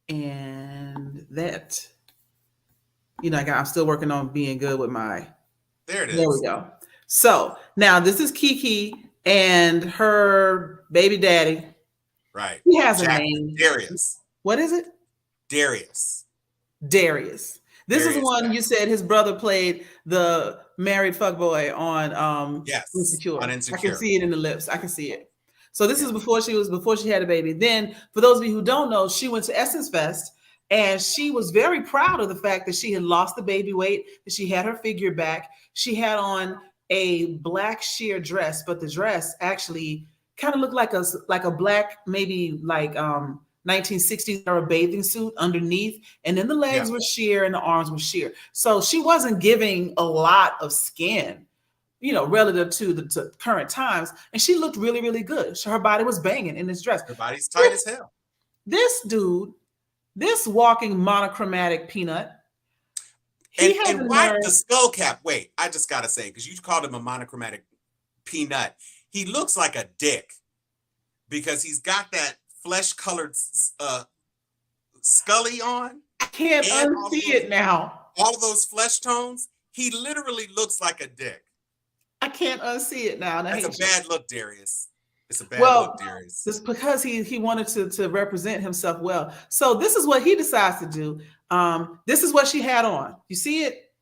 And that. I'm still working on being good with my. There it is. There we go. So now this is Keke and her baby daddy. Right. He has a name. Darius. What is it? Darius. This is the one you said his brother played the married fuckboy on Insecure. On Insecure. I can see it in the lips. I can see it. So this is before she had a baby. Then for those of you who don't know, she went to Essence Fest and she was very proud of the fact that she had lost the baby weight, that she had her figure back. She had on a black sheer dress, but the dress actually kind of looked like a black, maybe like 1960s era bathing suit underneath, and then the legs were sheer and the arms were sheer. So she wasn't giving a lot of skin, relative to the current times, and she looked really, really good. So her body was banging in this dress. Her body's tight as hell. This dude, this walking monochromatic peanut. And why the skull cap? Wait, I just gotta say, because you called him a monochromatic peanut. He looks like a dick because he's got that flesh-colored scully on. I can't unsee it now. All those flesh tones. He literally looks like a dick. I can't unsee it now. That's a bad look, Darius. It's a bad look, Darius. It's because he wanted to represent himself well. So this is what he decides to do. This is what she had on. You see it?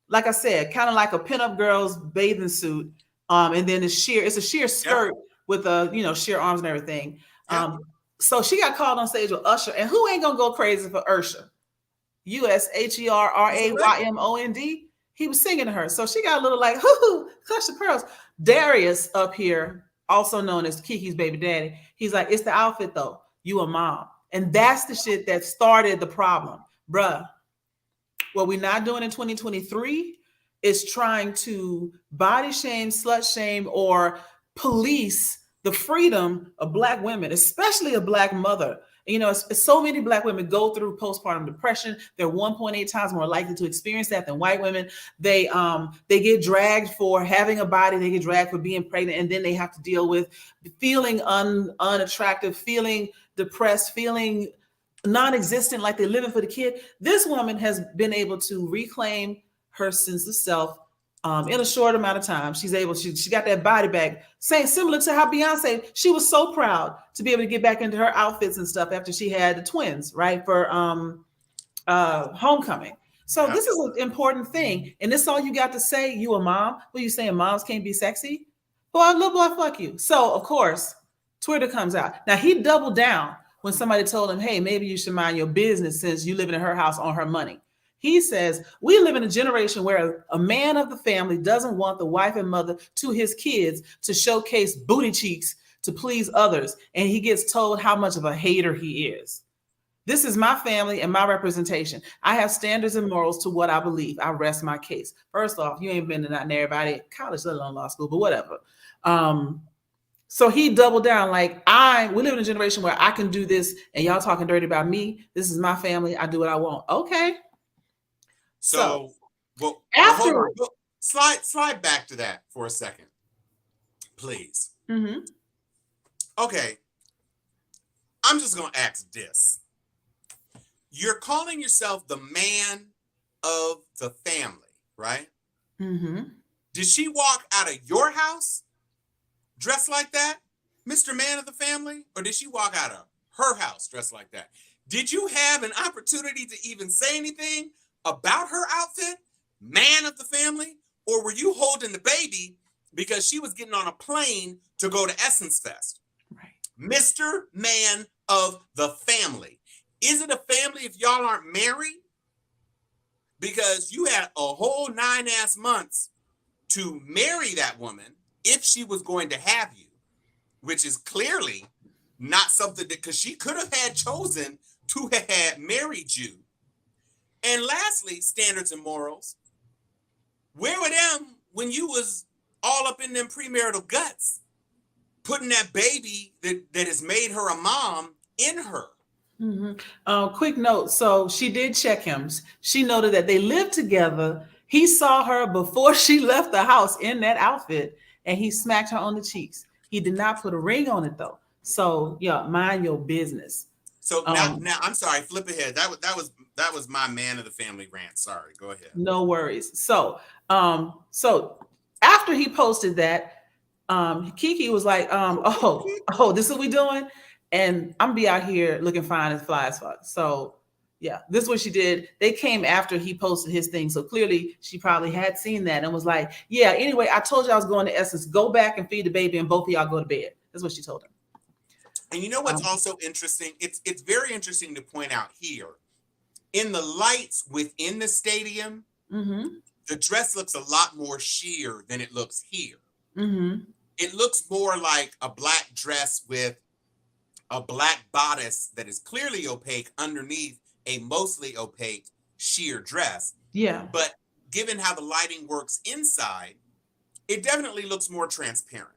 Like I said, kind of like a pinup girl's bathing suit. And then it's a sheer skirt with sheer arms and everything. So she got called on stage with Usher, and who ain't gonna go crazy for Usher? USHERRAYMOND. He was singing to her, so she got a little like, hoo, clutch the pearls. Darius up here, also known as Keke's baby daddy, he's like, it's the outfit though. You a mom, and that's the shit that started the problem, bruh. What we're not doing in 2023 is trying to body shame, slut shame, or police the freedom of Black women, especially a Black mother. So many Black women go through postpartum depression. They're 1.8 times more likely to experience that than white women. They get dragged for having a body. They get dragged for being pregnant, and then they have to deal with feeling unattractive, feeling depressed, feeling non-existent, like they're living for the kid. This woman has been able to reclaim her sense of self in a short amount of time. She got that body back. Similar to how Beyonce, she was so proud to be able to get back into her outfits and stuff after she had the twins, right, for homecoming. So this is an important thing. And this is all you got to say, you a mom? What are you saying, moms can't be sexy? Boy, little boy, fuck you. So, of course, Twitter comes out. Now, he doubled down when somebody told him, hey, maybe you should mind your business since you living in her house on her money. He says, we live in a generation where a man of the family doesn't want the wife and mother to his kids to showcase booty cheeks to please others. And he gets told how much of a hater he is. This is my family and my representation. I have standards and morals to what I believe. I rest my case. First off, you ain't been to not everybody at college, let alone law school, but whatever. So he doubled down like, we live in a generation where I can do this and y'all talking dirty about me. This is my family. I do what I want. Okay. So slide back to that for a second, please. Mm-hmm. Okay. I'm just going to ask this. You're calling yourself the man of the family, right? Mm-hmm. Did she walk out of your house dressed like that, Mr. Man of the Family? Or did she walk out of her house dressed like that? Did you have an opportunity to even say anything about her outfit, man of the family? Or were you holding the baby because she was getting on a plane to go to Essence Fest? Right. Mr. Man of the Family. Is it a family if y'all aren't married? Because you had a whole 9 months to marry that woman if she was going to have you, which is clearly not something that, because she could have had chosen to have had married you. And lastly, standards and morals. Where were them when you was all up in them premarital guts, putting that baby that has made her a mom in her? Quick note. So she did check him. She noted that they lived together. He saw her before she left the house in that outfit, and he smacked her on the cheeks. He did not put a ring on it though. So yeah, mind your business. So now I'm sorry, flip ahead. That was my man of the family rant. Sorry, go ahead. No worries. So after he posted that, Keke was like, this is what we doing, and I'm be out here looking fine as fly as fuck. So yeah, this is what she did. They came after he posted his thing, so clearly she probably had seen that and was like, yeah. Anyway, I told you I was going to Essence. Go back and feed the baby, and both of y'all go to bed. That's what she told him. And you know what's also interesting? It's very interesting to point out here. In the lights within the stadium, the dress looks a lot more sheer than it looks here. It looks more like a black dress with a black bodice that is clearly opaque underneath a mostly opaque sheer dress. Yeah. But given how the lighting works inside, it definitely looks more transparent.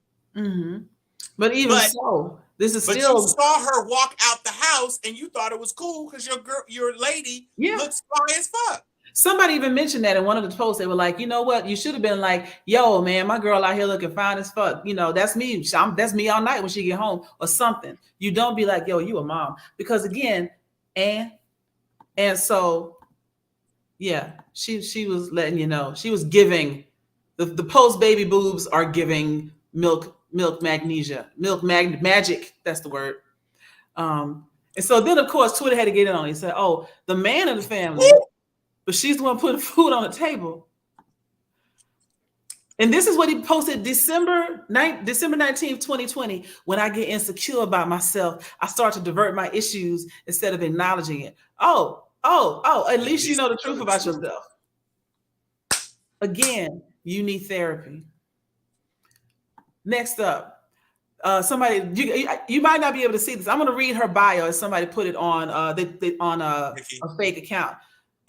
But so, this is but still. You saw her walk out the house and you thought it was cool because your lady looks fly as fuck. Somebody even mentioned that in one of the posts. They were like, you know what? You should have been like, yo, man, my girl out here looking fine as fuck. You know, that's me. That's me all night when she get home or something. You don't be like, yo, you a mom. Because again, and so, yeah, she was letting you know. She was giving, the post-baby boobs are giving milk magnesia, magic. That's the word. And so then, of course, Twitter had to get in on it. He said, oh, the man of the family, but she's the one putting food on the table. And this is what he posted December 19th, 2020. When I get insecure about myself, I start to divert my issues instead of acknowledging it. At least you know the truth about yourself. Again, you need therapy. Next up, somebody, you might not be able to see this. I'm going to read her bio as somebody put it on a fake account.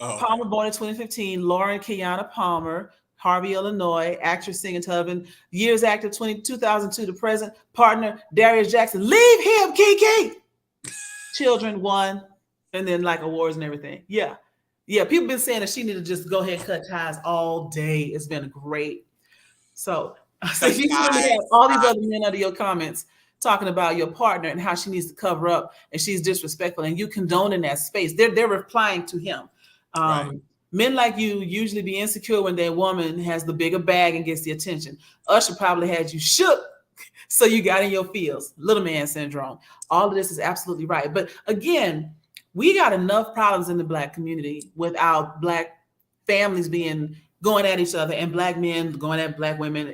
Palmer, born in 2015, Lauren Kiana Palmer, Harvey, Illinois, actress, singer, television, years active 2002 to present, partner, Darius Jackson. Leave him, Keke. Children, 1, and then like awards and everything. Yeah. People been saying that she need to just go ahead and cut ties all day. It's been great. So you have all these other men under your comments talking about your partner and how she needs to cover up and she's disrespectful and you condone in that space. They're replying to him. Men like you usually be insecure when their woman has the bigger bag and gets the attention. Usher probably had you shook, so you got in your feels. Little man syndrome. All of this is absolutely right. But again, we got enough problems in the Black community without Black families going at each other and Black men going at Black women.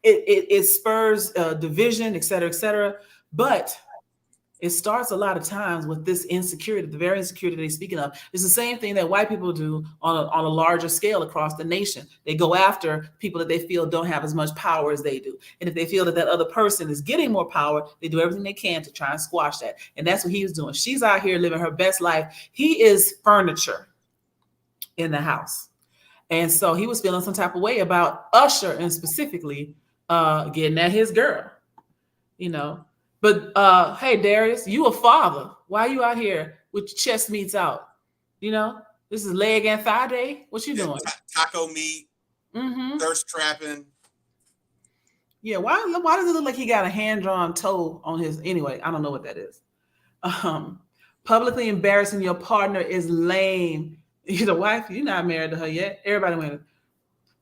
It spurs division, et cetera, et cetera. But it starts a lot of times with this insecurity, the very insecurity they're speaking of. It's the same thing that white people do on a larger scale across the nation. They go after people that they feel don't have as much power as they do. And if they feel that other person is getting more power, they do everything they can to try and squash that. And that's what he was doing. She's out here living her best life. He is furniture in the house. And so he was feeling some type of way about Usher and specifically getting at his girl, you know. But hey, Darius, you a father. Why are you out here with your chest meats out? You know, this is leg and thigh day. What you doing? Taco meat, thirst trapping. Yeah, why does it look like he got a hand-drawn toe on his? Anyway, I don't know what that is. Publicly embarrassing your partner is lame. You're the wife. You're not married to her yet. Everybody went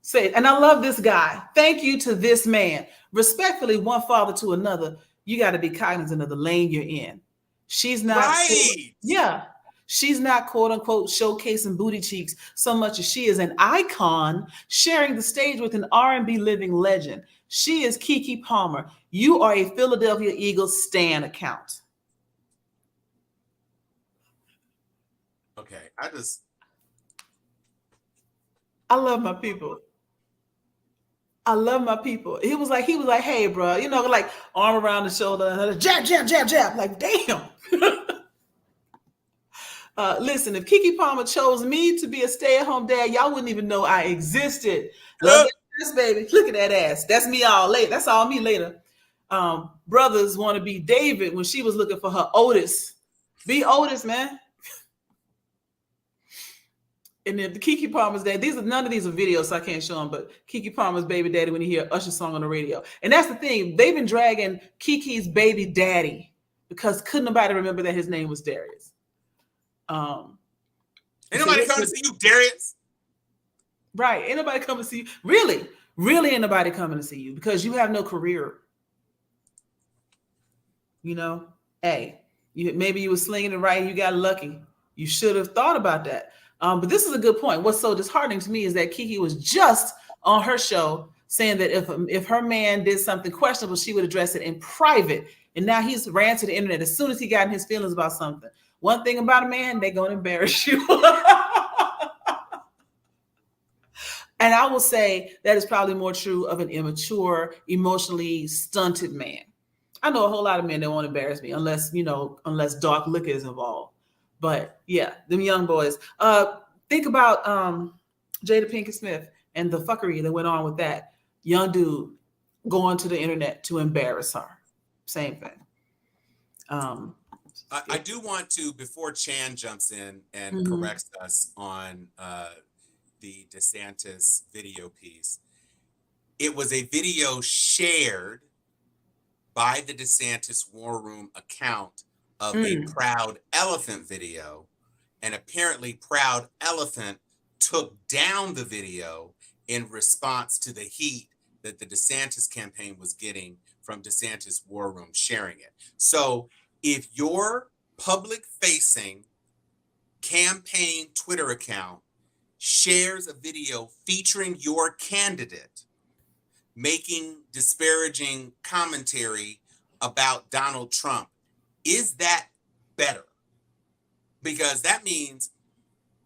say it. And I love this guy. Thank you to this man. Respectfully, one father to another. You got to be cognizant of the lane you're in. She's not, she's not quote unquote showcasing booty cheeks so much as she is an icon sharing the stage with an R&B living legend. She is Keke Palmer. You are a Philadelphia Eagles stan account. Okay, I love my people. I love my people. He was like, hey, bro, like arm around the shoulder, jab, jab, jab, jab. Like, damn. Listen, if Keke Palmer chose me to be a stay-at-home dad, y'all wouldn't even know I existed. Love that ass, baby. Look at that ass. That's me all later. That's all me later. Brothers want to be David when she was looking for her Otis. Be Otis, man. And then the Keke Palmer's dad, none of these are videos, so I can't show them, but Keke Palmer's baby daddy when you hear Usher's song on the radio. And that's the thing. They've been dragging Keke's baby daddy because couldn't nobody remember that his name was Darius. Ain't nobody coming to see you, Darius. Right. Ain't nobody coming to see you. Really ain't nobody coming to see you because you have no career. Hey, maybe you were slinging it right and you got lucky. You should have thought about that. But this is a good point. What's so disheartening to me is that Keke was just on her show saying that if her man did something questionable, she would address it in private. And now he's ran to the internet as soon as he got in his feelings about something. One thing about a man, they're going to embarrass you. And I will say that is probably more true of an immature, emotionally stunted man. I know a whole lot of men that won't embarrass me unless dark liquor is involved. But yeah, them young boys. Think about Jada Pinkett Smith and the fuckery that went on with that young dude going to the internet to embarrass her. Same thing. I do want to, before Chan jumps in and corrects us on the DeSantis video piece, it was a video shared by the DeSantis War Room account of a Proud Elephant video, and apparently Proud Elephant took down the video in response to the heat that the DeSantis campaign was getting from DeSantis War Room sharing it. So if your public-facing campaign Twitter account shares a video featuring your candidate making disparaging commentary about Donald Trump, is that better? Because that means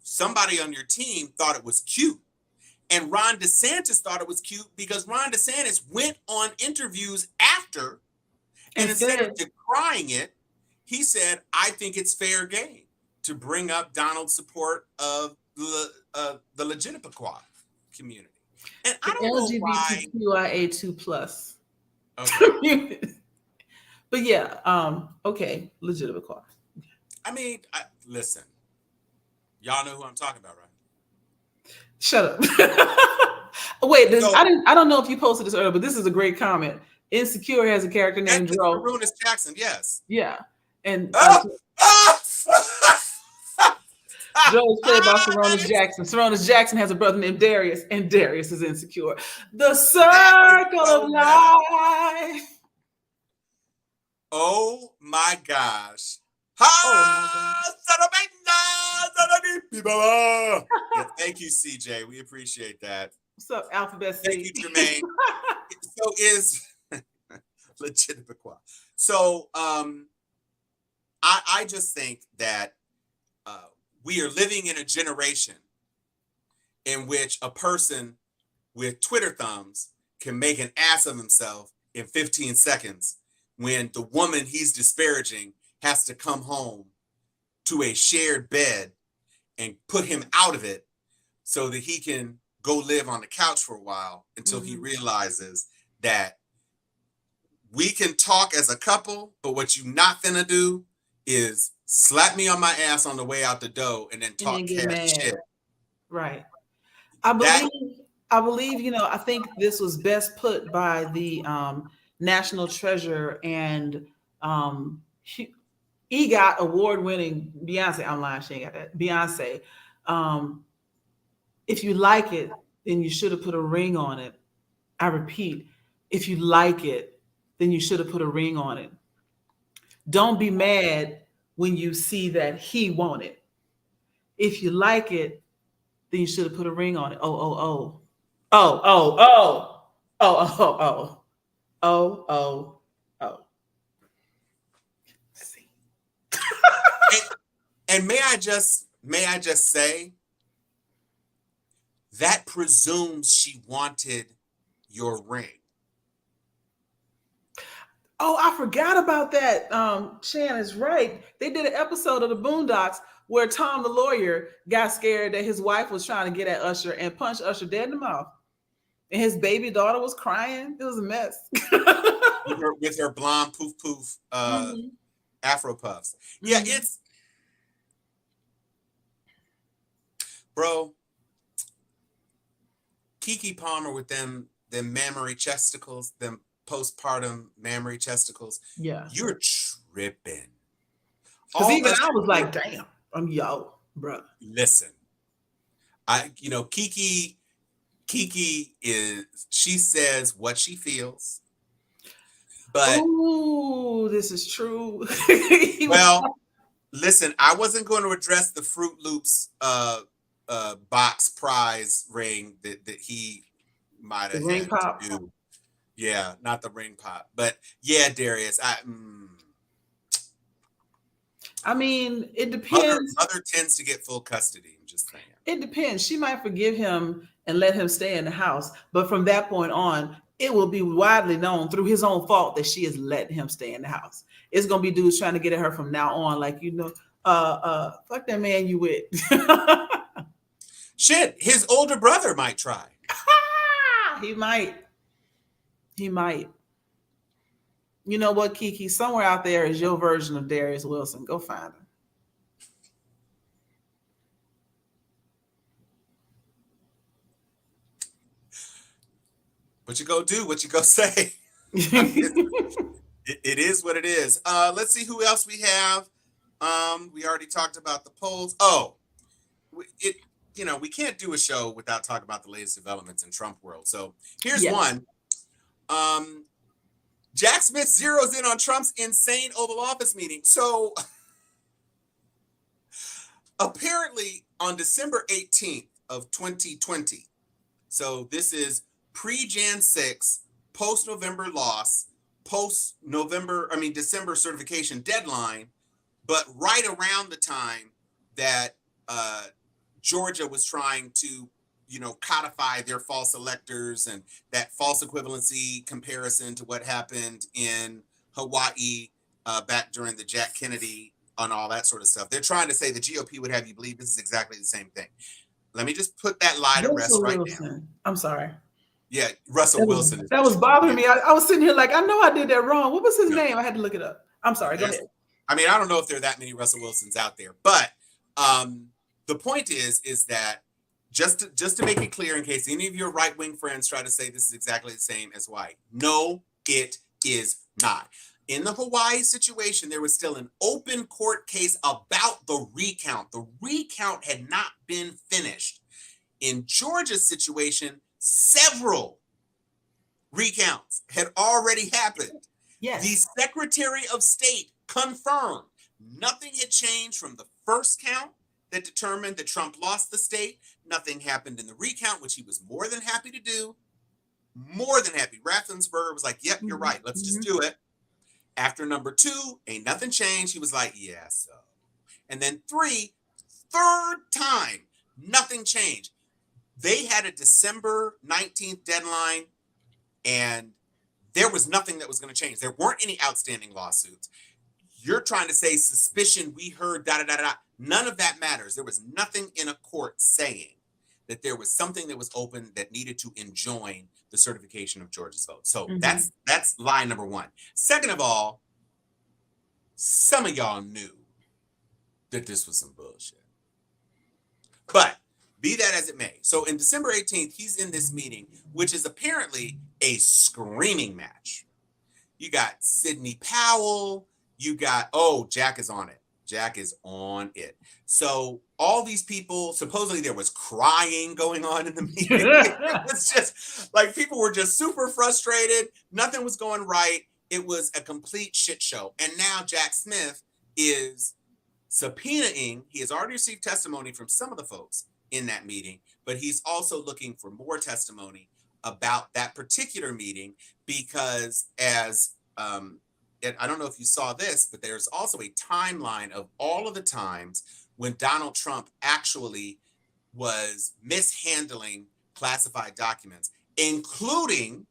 somebody on your team thought it was cute. And Ron DeSantis thought it was cute because Ron DeSantis went on interviews after, and instead of decrying it, he said, I think it's fair game to bring up Donald's support of the Legitimaquad community. And I don't know why. LGBTQIA2 plus. Okay. But yeah, okay, Legitimaquad. I mean, listen, y'all know who I'm talking about, right? Shut up. Wait, I don't know if you posted this earlier, but this is a great comment. Insecure has a character named Dro. Sarunas Jackson, yes. Yeah. And Joe is played by Sarunas Jackson. Sarunas Jackson has a brother named Darius, and Darius is insecure. The circle of life. Oh my gosh. Thank you, CJ. We appreciate that. What's up, Alphabet C? Thank you, Jermaine. So is Legitimaquad. So I just think that we are living in a generation in which a person with Twitter thumbs can make an ass of himself in 15 seconds when the woman he's disparaging has to come home to a shared bed and put him out of it so that he can go live on the couch for a while until he realizes that we can talk as a couple, but what you not finna do is slap me on my ass on the way out the door and then talk cash shit. Right. I believe, I think this was best put by the National Treasure and EGOT award-winning Beyonce. I'm lying, she ain't got that. Beyonce. If you like it, then you should have put a ring on it. I repeat, if you like it, then you should have put a ring on it. Don't be mad when you see that he want it. If you like it, then you should have put a ring on it. Oh. And may I just may I just say, that presumes she wanted your ring. Oh, I forgot about that. Shan is right. They did an episode of the Boondocks where Tom the lawyer got scared that his wife was trying to get at Usher and punched Usher dead in the mouth. And his baby daughter was crying. It was a mess. with her blonde poof poof Mhm. Afro puffs. Yeah, Mhm. it's bro. Keke Palmer with them mammary chesticles, them postpartum mammary chesticles. Yeah. You're tripping. Because All even us I was like, damn, I'm yo, brother. listen. Keke is, she says what she feels, but Oh, this is true. well, listen, I wasn't going to address the Fruit Loops box prize ring that he might The have ring had to pop. do. Yeah, not the ring pop, but yeah, Darius, I mean, it depends. mother tends to get full custody. I'm just saying. It depends. She might forgive him and let him stay in the house, but from that point on, it will be widely known through his own fault that she is letting him stay in the house. It's gonna be dudes trying to get at her from now on, like fuck that man you with. Shit, his older brother might try. He might. He might. You know what, Kiki? Somewhere out there is your version of Darius Wilson. Go find him. What you go do? What you go say? It is what it is. Let's see who else we have. We already talked about the polls. Oh, we can't do a show without talking about the latest developments in Trump world. So here's Yes. one. Jack Smith zeroes in on Trump's insane Oval Office meeting. So apparently on December 18th of 2020, so this is pre-Jan 6, post-November loss, December certification deadline, but right around the time that Georgia was trying to, codify their false electors and that false equivalency comparison to what happened in Hawaii back during the Jack Kennedy and all that sort of stuff. They're trying to say the GOP would have you believe this is exactly the same thing. Let me just put that lie to rest right now. I'm sorry. Yeah, Russell Wilson. That was bothering me. I was sitting here like, I know I did that wrong. What was his name? I had to look it up. I'm sorry. Go ahead. I mean, I don't know if there are that many Russell Wilsons out there, but the point is that just to make it clear, in case any of your right-wing friends try to say this is exactly the same as white, no, it is not. In the Hawaii situation, there was still an open court case about the recount. The recount had not been finished. In Georgia's situation, several recounts had already happened. Yes. The Secretary of State confirmed nothing had changed from the first count that determined that Trump lost the state. Nothing happened in the recount, which he was more than happy to do. More than happy. Raffensperger was like, yep, you're right. Let's just do it. After number 2, ain't nothing changed. He was like, yeah, so. And then 3, third time, nothing changed. They had a December 19th deadline, and there was nothing that was going to change. There weren't any outstanding lawsuits. You're trying to say suspicion, we heard, da-da-da-da. None of that matters. There was nothing in a court saying that there was something that was open that needed to enjoin the certification of Georgia's vote. So that's lie number 1. Second of all, some of y'all knew that this was some bullshit. But be that as it may. So in December 18th, he's in this meeting, which is apparently a screaming match. You got Sidney Powell. You got, Jack is on it. Jack is on it. So all these people, supposedly there was crying going on in the meeting. It's just like people were just super frustrated. Nothing was going right. It was a complete shit show. And now Jack Smith is subpoenaing. He has already received testimony from some of the folks in that meeting, but he's also looking for more testimony about that particular meeting because as I don't know if you saw this, but there's also a timeline of all of the times when Donald Trump actually was mishandling classified documents, including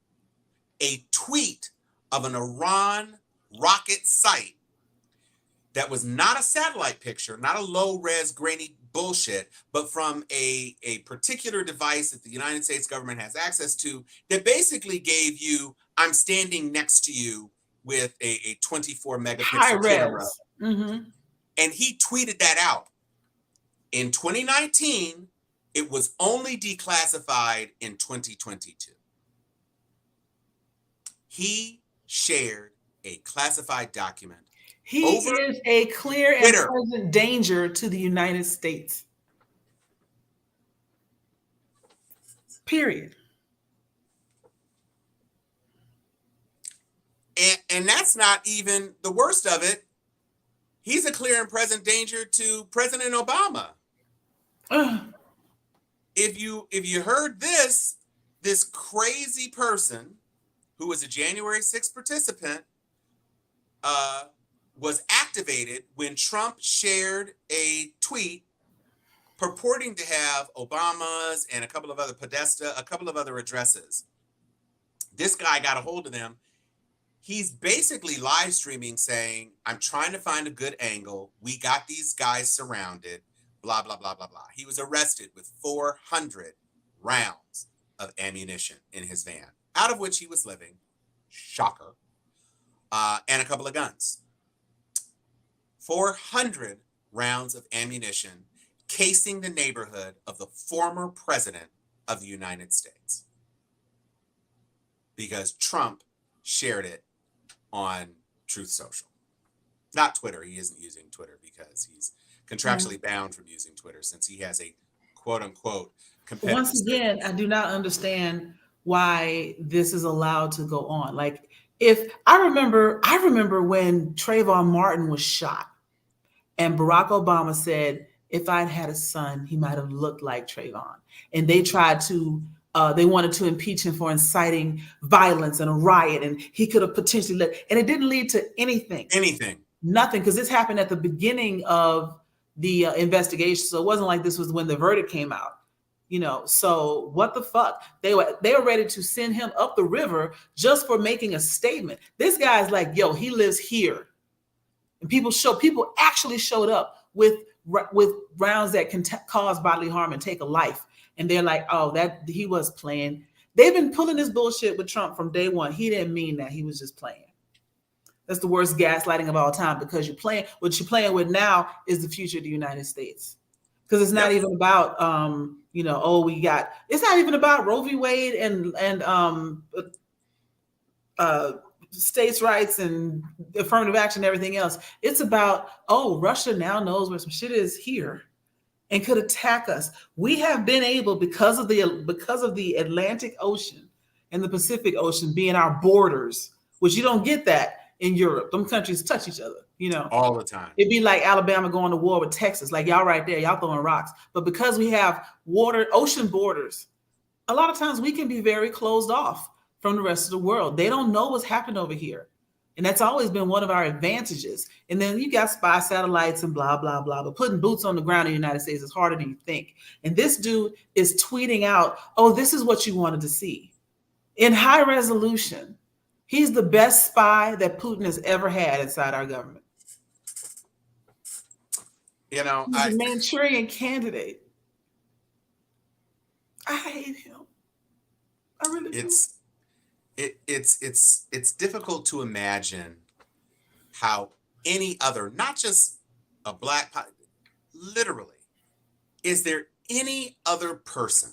a tweet of an Iran rocket site that was not a satellite picture, not a low-res grainy bullshit, but from a particular device that the United States government has access to that basically gave you, I'm standing next to you with a 24 High megapixel camera. res. Mm-hmm. And he tweeted that out. In 2019, it was only declassified in 2022. He shared a classified document. He is a clear and present danger to the United States. Period. And that's not even the worst of it. He's a clear and present danger to President Obama. If you heard this crazy person who was a January 6th participant was activated when Trump shared a tweet purporting to have Obama's and a couple of other addresses. This guy got a hold of them. He's basically live streaming saying, I'm trying to find a good angle. We got these guys surrounded, blah, blah, blah, blah, blah. He was arrested with 400 rounds of ammunition in his van, out of which he was living. Shocker. And a couple of guns. 400 rounds of ammunition casing the neighborhood of the former president of the United States. Because Trump shared it on Truth Social. Not Twitter. He isn't using Twitter because he's contractually bound from using Twitter since he has a quote unquote competitive. Once again, I do not understand why this is allowed to go on. Like, if I remember when Trayvon Martin was shot and Barack Obama said, if I'd had a son, he might have looked like Trayvon. And they tried to, they wanted to impeach him for inciting violence and a riot. And he could have potentially and it didn't lead to anything. Nothing, because this happened at the beginning of the investigation. So it wasn't like this was when the verdict came out. You know, so what the fuck? They were ready to send him up the river just for making a statement. This guy's like, yo, he lives here. And people actually showed up with rounds that can cause bodily harm and take a life. And they're like, oh, that he was playing. They've been pulling this bullshit with Trump from day one. He didn't mean that. He was just playing. That's the worst gaslighting of all time, because what you're playing with now is the future of the United States. Because it's not even about, it's not even about Roe v. Wade and states' rights and affirmative action and everything else. It's about, Russia now knows where some shit is here and could attack us. We have been able, because of the Atlantic Ocean and the Pacific Ocean being our borders, which you don't get that in Europe. Them countries touch each other, all the time. It'd be like Alabama going to war with Texas, like y'all right there, y'all throwing rocks. But because we have ocean borders, a lot of times we can be very closed off from the rest of the world. They don't know what's happened over here. And that's always been one of our advantages. And then you got spy satellites and blah, blah, blah. But putting boots on the ground in the United States is harder than you think. And this dude is tweeting out, this is what you wanted to see. In high resolution. He's the best spy that Putin has ever had inside our government. He's a Manchurian candidate. I hate him. I really do. It's difficult to imagine how any other, not just a black, literally, is there any other person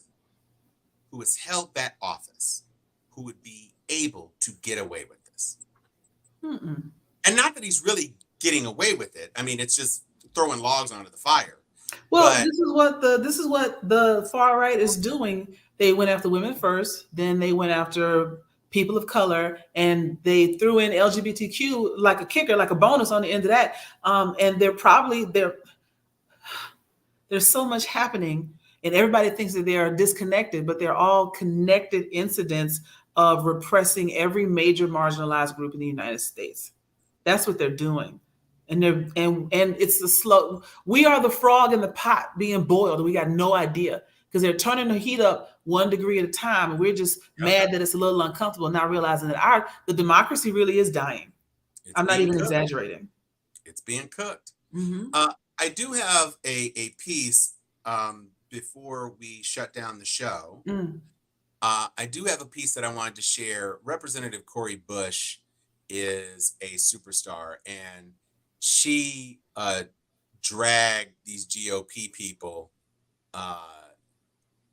who has held that office who would be able to get away with this? Mm-mm. And not that he's really getting away with it. I mean, it's just throwing logs onto the fire. Well, this is what the far right is doing. They went after women first, then they went after people of color, and they threw in LGBTQ like a kicker, like a bonus on the end of that. And there's so much happening, and everybody thinks that they are disconnected, but they're all connected incidents of repressing every major marginalized group in the United States. That's what they're doing. And it's the slow. We are the frog in the pot being boiled, and we got no idea because they're turning the heat up 1 degree at a time, and we're just mad that it's a little uncomfortable, not realizing that the democracy really is dying. I'm not even exaggerating. It's being cooked. Mm-hmm. I do have a piece before we shut down the show. I do have a piece that I wanted to share. Representative Cori Bush is a superstar, and she dragged these GOP people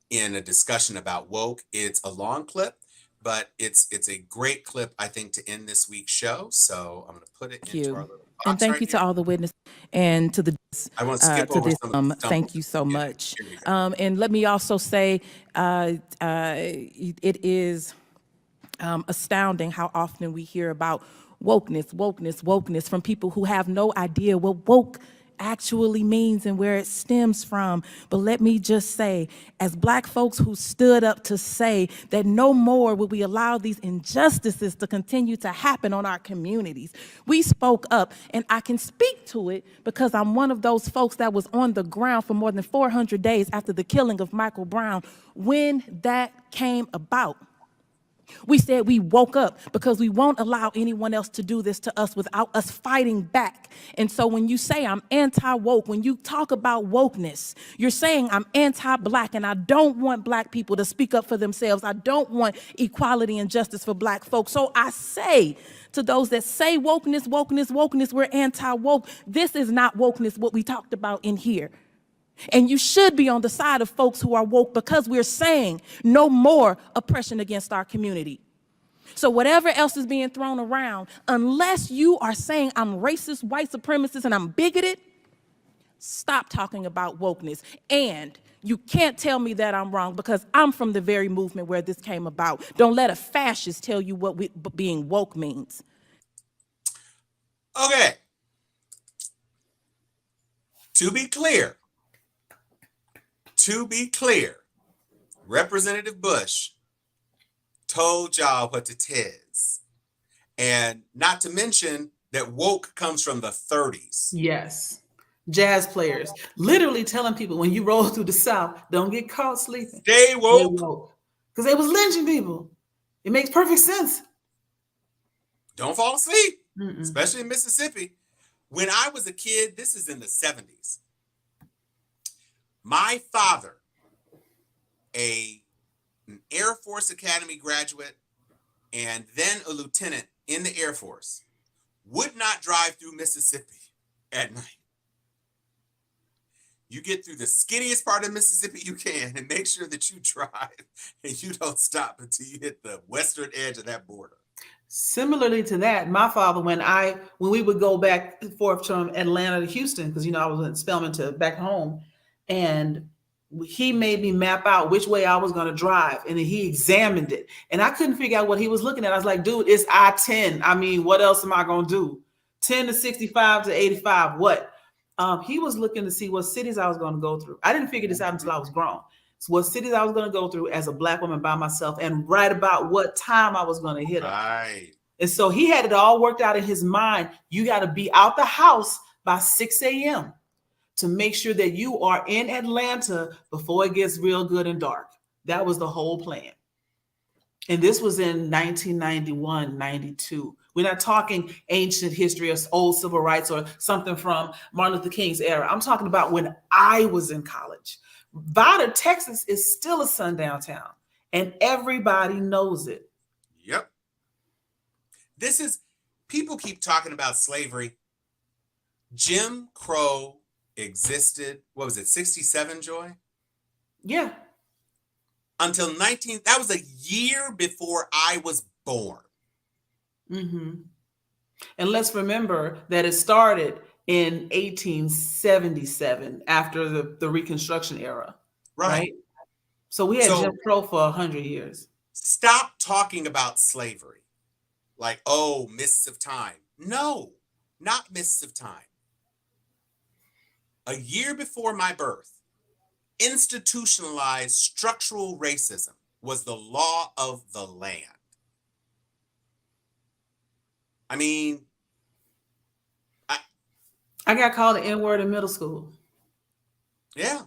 in a discussion about woke. It's a long clip, but it's a great clip, I think, to end this week's show. So I'm going to put it into our little box. And thank you to all the witnesses and to the I want to skip over some thank you so much. And let me also say, it is astounding how often we hear about wokeness from people who have no idea what woke actually means and where it stems from. But let me just say, as Black folks who stood up to say that no more will we allow these injustices to continue to happen on our communities, we spoke up, and I can speak to it because I'm one of those folks that was on the ground for more than 400 days after the killing of Michael Brown when that came about. We said we woke up because we won't allow anyone else to do this to us without us fighting back. And so when you say I'm anti-woke, when you talk about wokeness, you're saying I'm anti-Black, and I don't want Black people to speak up for themselves. I don't want equality and justice for Black folks. So I say to those that say wokeness, we're anti-woke. This is not wokeness, what we talked about in here. And you should be on the side of folks who are woke because we're saying no more oppression against our community. So whatever else is being thrown around, unless you are saying I'm racist, white supremacist, and I'm bigoted, stop talking about wokeness. And you can't tell me that I'm wrong because I'm from the very movement where this came about. Don't let a fascist tell you what being woke means. Okay. To be clear, Representative Bush told y'all what it is. And not to mention that woke comes from the 30s. Yes. Jazz players literally telling people when you roll through the South, don't get caught sleeping. Stay woke. Because they was lynching people. It makes perfect sense. Don't fall asleep, especially in Mississippi. When I was a kid, this is in the 70s. My father, an Air Force Academy graduate and then a lieutenant in the Air Force, would not drive through Mississippi at night. You get through the skinniest part of Mississippi you can and make sure that you drive and you don't stop until you hit the western edge of that border. Similarly to that, my father, when we would go back and forth from Atlanta to Houston, because I was in Spelman to back home, and he made me map out which way I was going to drive, and he examined it, and I couldn't figure out what he was looking at. I was like, dude, it's I-10. I mean, what else am I going to do? 10 to 65 to 85, what? He was looking to see what cities I was going to go through. I didn't figure this out until I was grown. So what cities I was going to go through as a Black woman by myself, and right about what time I was going to hit them. Right. And so he had it all worked out in his mind. You got to be out the house by 6 a.m. to make sure that you are in Atlanta before it gets real good and dark. That was the whole plan. And this was in 1991, 92. We're not talking ancient history or old civil rights or something from Martin Luther King's era. I'm talking about when I was in college. Vidor, Texas is still a sundown town, and everybody knows it. Yep. People keep talking about slavery. Jim Crow existed, what was it, 67, Joy? Yeah. Until that was a year before I was born. Mm-hmm. And let's remember that it started in 1877 after the Reconstruction era. Right? So we had Jim Crow for 100 years. Stop talking about slavery like, oh, mists of time. No, not mists of time. A year before my birth, institutionalized structural racism was the law of the land. I mean, I got called an N-word in middle school. Yeah.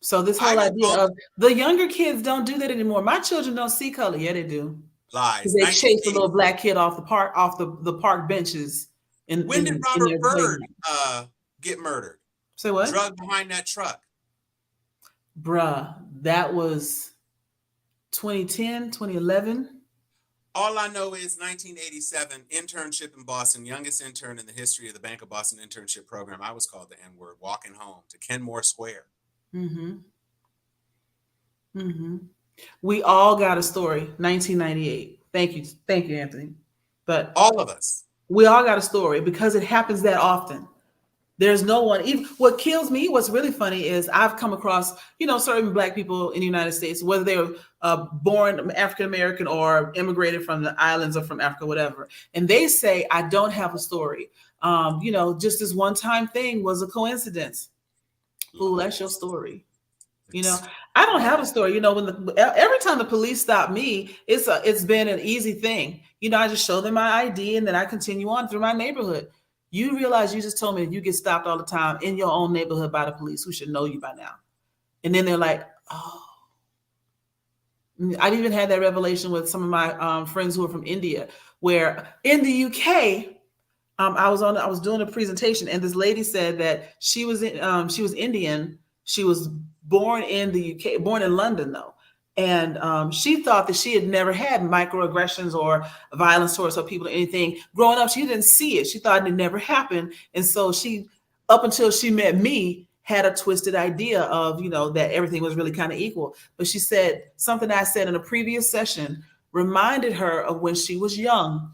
So this I whole got idea called of the younger kids don't do that anymore. My children don't see color. Yeah, they do. Because lies. they chase the 1980. little black kid off the park, off the park benches When did in Robert their Byrd playground. get murdered? Say what? Drugged behind that truck. Bruh, that was 2010, 2011. All I know is 1987 internship in Boston, youngest intern in the history of the Bank of Boston internship program. I was called the N-word walking home to Kenmore Square. Mm-hmm. Mm-hmm. We all got a story. 1998. Thank you, Anthony. But All of us. we all got a story because it happens that often. There's no one. Even what kills me, what's really funny is I've come across, certain black people in the United States, whether they were born African American or immigrated from the islands or from Africa, whatever, and they say I don't have a story. Just this one time thing was a coincidence. Ooh, that's your story. I don't have a story. Every time the police stop me, it's been an easy thing. I just show them my ID and then I continue on through my neighborhood. You realize you just told me that you get stopped all the time in your own neighborhood by the police who should know you by now. And then they're like, oh. I've even had that revelation with some of my friends who are from India, where in the UK, I was doing a presentation, and this lady said that she was Indian. She was born in the UK, born in London though, and she thought that she had never had microaggressions or violence towards her people or anything growing up. She didn't see it. She thought it never happened, and so she, up until she met me, had a twisted idea of that everything was really kind of equal. But she said something I said in a previous session reminded her of when she was young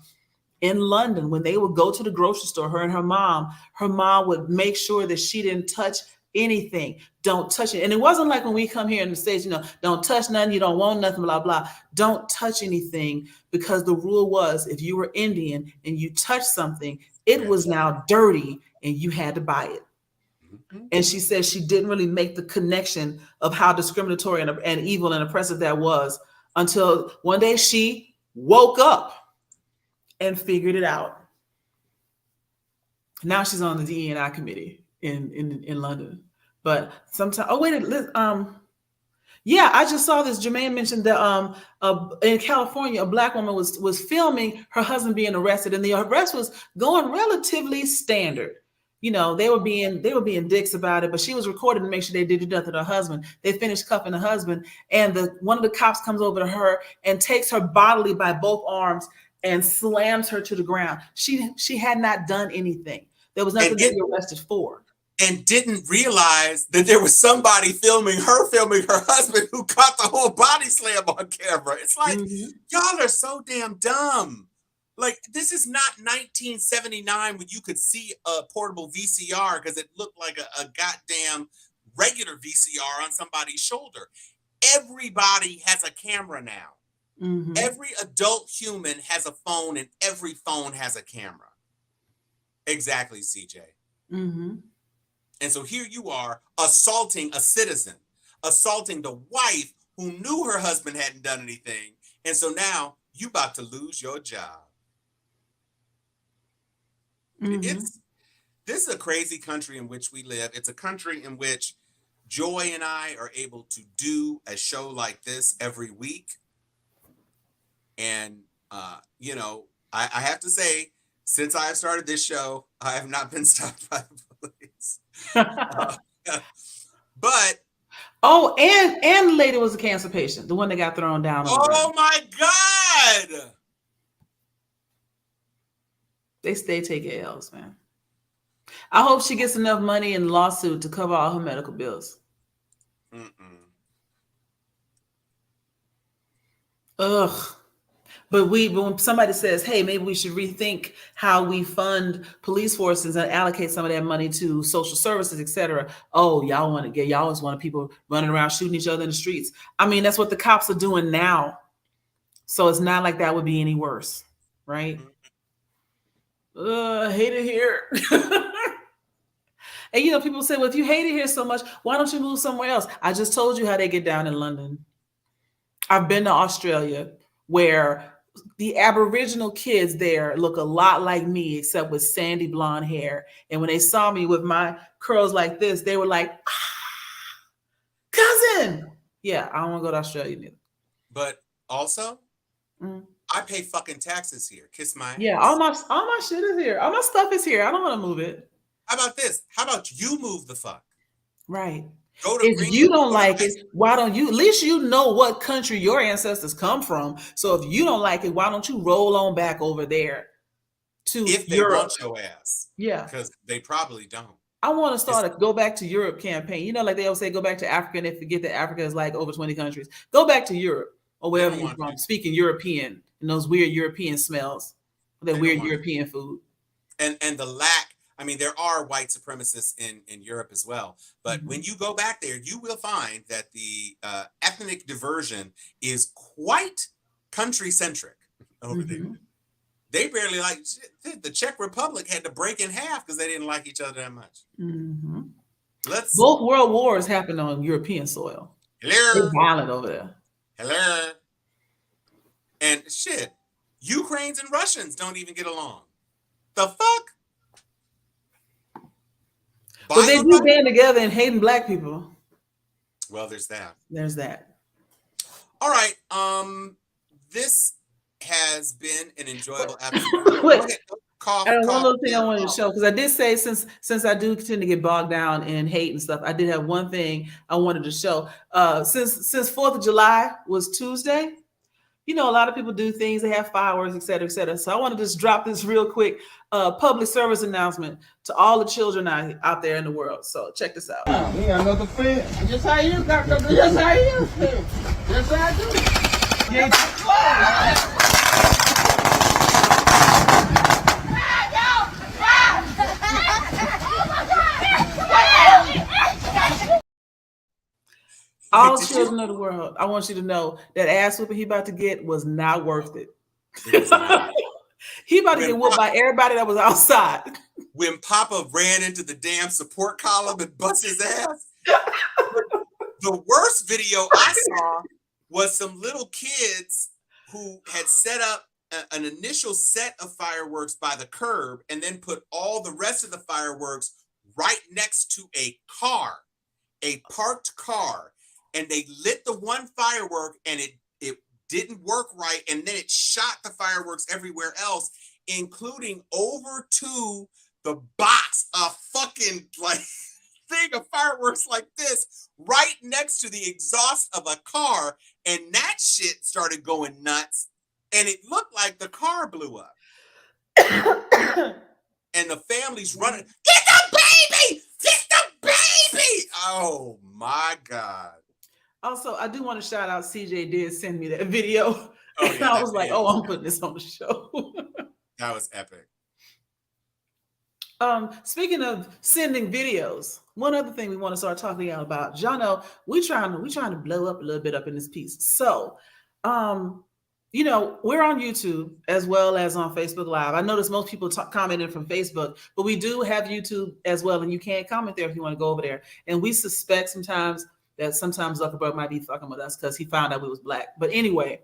in London, when they would go to the grocery store, her and her mom would make sure that she didn't touch anything. Don't touch it. And it wasn't like when we come here in the States, don't touch nothing, you don't want nothing, blah, blah. Don't touch anything, because the rule was if you were Indian and you touched something, it was now dirty and you had to buy it. Mm-hmm. And she said she didn't really make the connection of how discriminatory and evil and oppressive that was until one day she woke up and figured it out. Now she's on the DE&I committee in London. But sometimes, yeah, I just saw this. Jermaine mentioned that in California, a black woman was filming her husband being arrested, and the arrest was going relatively standard. They were being dicks about it, but she was recording to make sure they did nothing to her husband. They finished cuffing the husband, and one of the cops comes over to her and takes her bodily by both arms and slams her to the ground. She had not done anything. There was nothing to be arrested for. And didn't realize that there was somebody filming her husband who caught the whole body slam on camera. It's like, y'all are so damn dumb. Like, this is not 1979 when you could see a portable VCR because it looked like a goddamn regular VCR on somebody's shoulder. Everybody has a camera now. Mm-hmm. Every adult human has a phone, and every phone has a camera. Exactly, CJ. Mm-hmm. And so here you are assaulting a citizen, assaulting the wife who knew her husband hadn't done anything. And so now you about to lose your job. Mm-hmm. This is a crazy country in which we live. It's a country in which Joy and I are able to do a show like this every week. And, I have to say, since I have started this show, I have not been stopped by the police. But and the lady was a cancer patient, the one that got thrown down. Oh my God! They stay taking L's, man. I hope she gets enough money in the lawsuit to cover all her medical bills. Ugh. But when somebody says, hey, maybe we should rethink how we fund police forces and allocate some of that money to social services, et cetera. Oh, y'all always want people running around shooting each other in the streets. I mean, that's what the cops are doing now. So it's not like that would be any worse, right? I hate it here. And people say, well, if you hate it here so much, why don't you move somewhere else? I just told you how they get down in London. I've been to Australia, where the Aboriginal kids there look a lot like me, except with sandy blonde hair. And when they saw me with my curls like this, they were like, cousin. Yeah, I don't want to go to Australia neither. But also, I pay fucking taxes here. Kiss my Yeah, ass. all my shit is here. All my stuff is here. I don't want to move it. How about this? How about you move the fuck? Right. Go to If Greenland, you don't go to like it, Mexico. why don't you? At least you know what country your ancestors come from. So if you don't like it, why don't you roll on back over there to If they Europe? want your ass. Yeah. Because they probably don't. I want to start a go back to Europe campaign. You know, like they always say, go back to Africa, and they forget that Africa is like over 20 countries. Go back to Europe or wherever you're from, speaking European and those weird European smells, that weird European food. And the lack, I mean, there are white supremacists in Europe as well. But when you go back there, you will find that the ethnic diversion is quite country-centric over there. They barely like the Czech Republic had to break in half because they didn't like each other that much. Both world wars happened on European soil. Hello. They're violent over there. Hello. And shit, Ukrainians and Russians don't even get along. The fuck? But they do band together and hating black people. Well, there's that. There's that. All right. This has been an enjoyable episode. Wait, cough, one cough, little thing I wanted to show, because I did say since I do tend to get bogged down in hate and stuff, I did have one thing I wanted to show. Since 4th of July was Tuesday, you know, a lot of people do things, they have fireworks, et cetera, et cetera. So I want to just drop this real quick public service announcement to all the children out there in the world. So check this out. We got another friend. Just how you got to do. Just how you feel. Just how I do. Yeah. All children of the world, I want you to know that ass whooping he about to get was not worth it. He about to get whooped by everybody that was outside. When Papa ran into the damn support column and bust his ass. The worst video I saw was some little kids who had set up an initial set of fireworks by the curb and then put all the rest of the fireworks right next to a car, a parked car. And they lit the one firework and it didn't work right. And then it shot the fireworks everywhere else, including over to the box, a fucking like thing of fireworks like this right next to the exhaust of a car. And that shit started going nuts. And it looked like the car blew up. And the family's running, get the baby! Get the baby! Oh my God. Also, I do want to shout out CJ did send me that video. Oh, yeah, and I was like, oh, I'm putting this on the show. That was epic. Speaking of sending videos, one other thing we want to start talking about. Y'all know we trying to blow up a little bit up in this piece. So you know, we're on YouTube as well as on Facebook Live. I notice most people commenting from Facebook, but we do have YouTube as well, and you can't comment there if you want to go over there. And we suspect sometimes Zuckenberger might be fucking with us because he found out we was black. But anyway,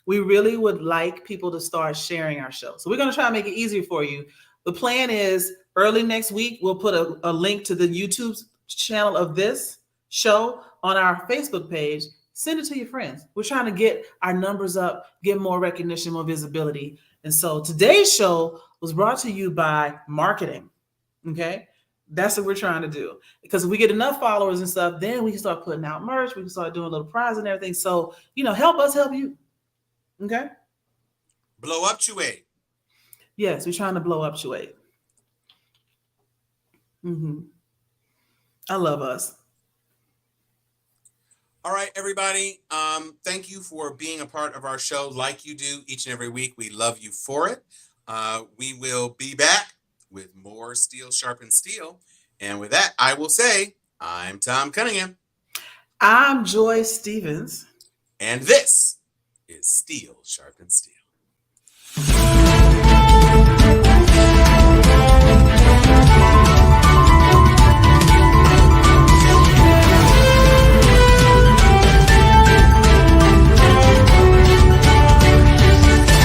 we really would like people to start sharing our show. So we're going to try to make it easier for you. The plan is early next week, we'll put a link to the YouTube channel of this show on our Facebook page. Send it to your friends. We're trying to get our numbers up, get more recognition, more visibility. And so today's show was brought to you by marketing. Okay. That's what we're trying to do, because if we get enough followers and stuff, then we can start putting out merch. We can start doing little prizes and everything. So, you know, help us help you. Okay. Blow up Chuade. Yes, we're trying to blow up Chuade. I love us. All right, everybody. Thank you for being a part of our show like you do each and every week. We love you for it. We will be back with more Steel Sharpens Steel. And with that, I will say, I'm Tom Cunningham. I'm Joy Stevens. And this is Steel Sharpens Steel.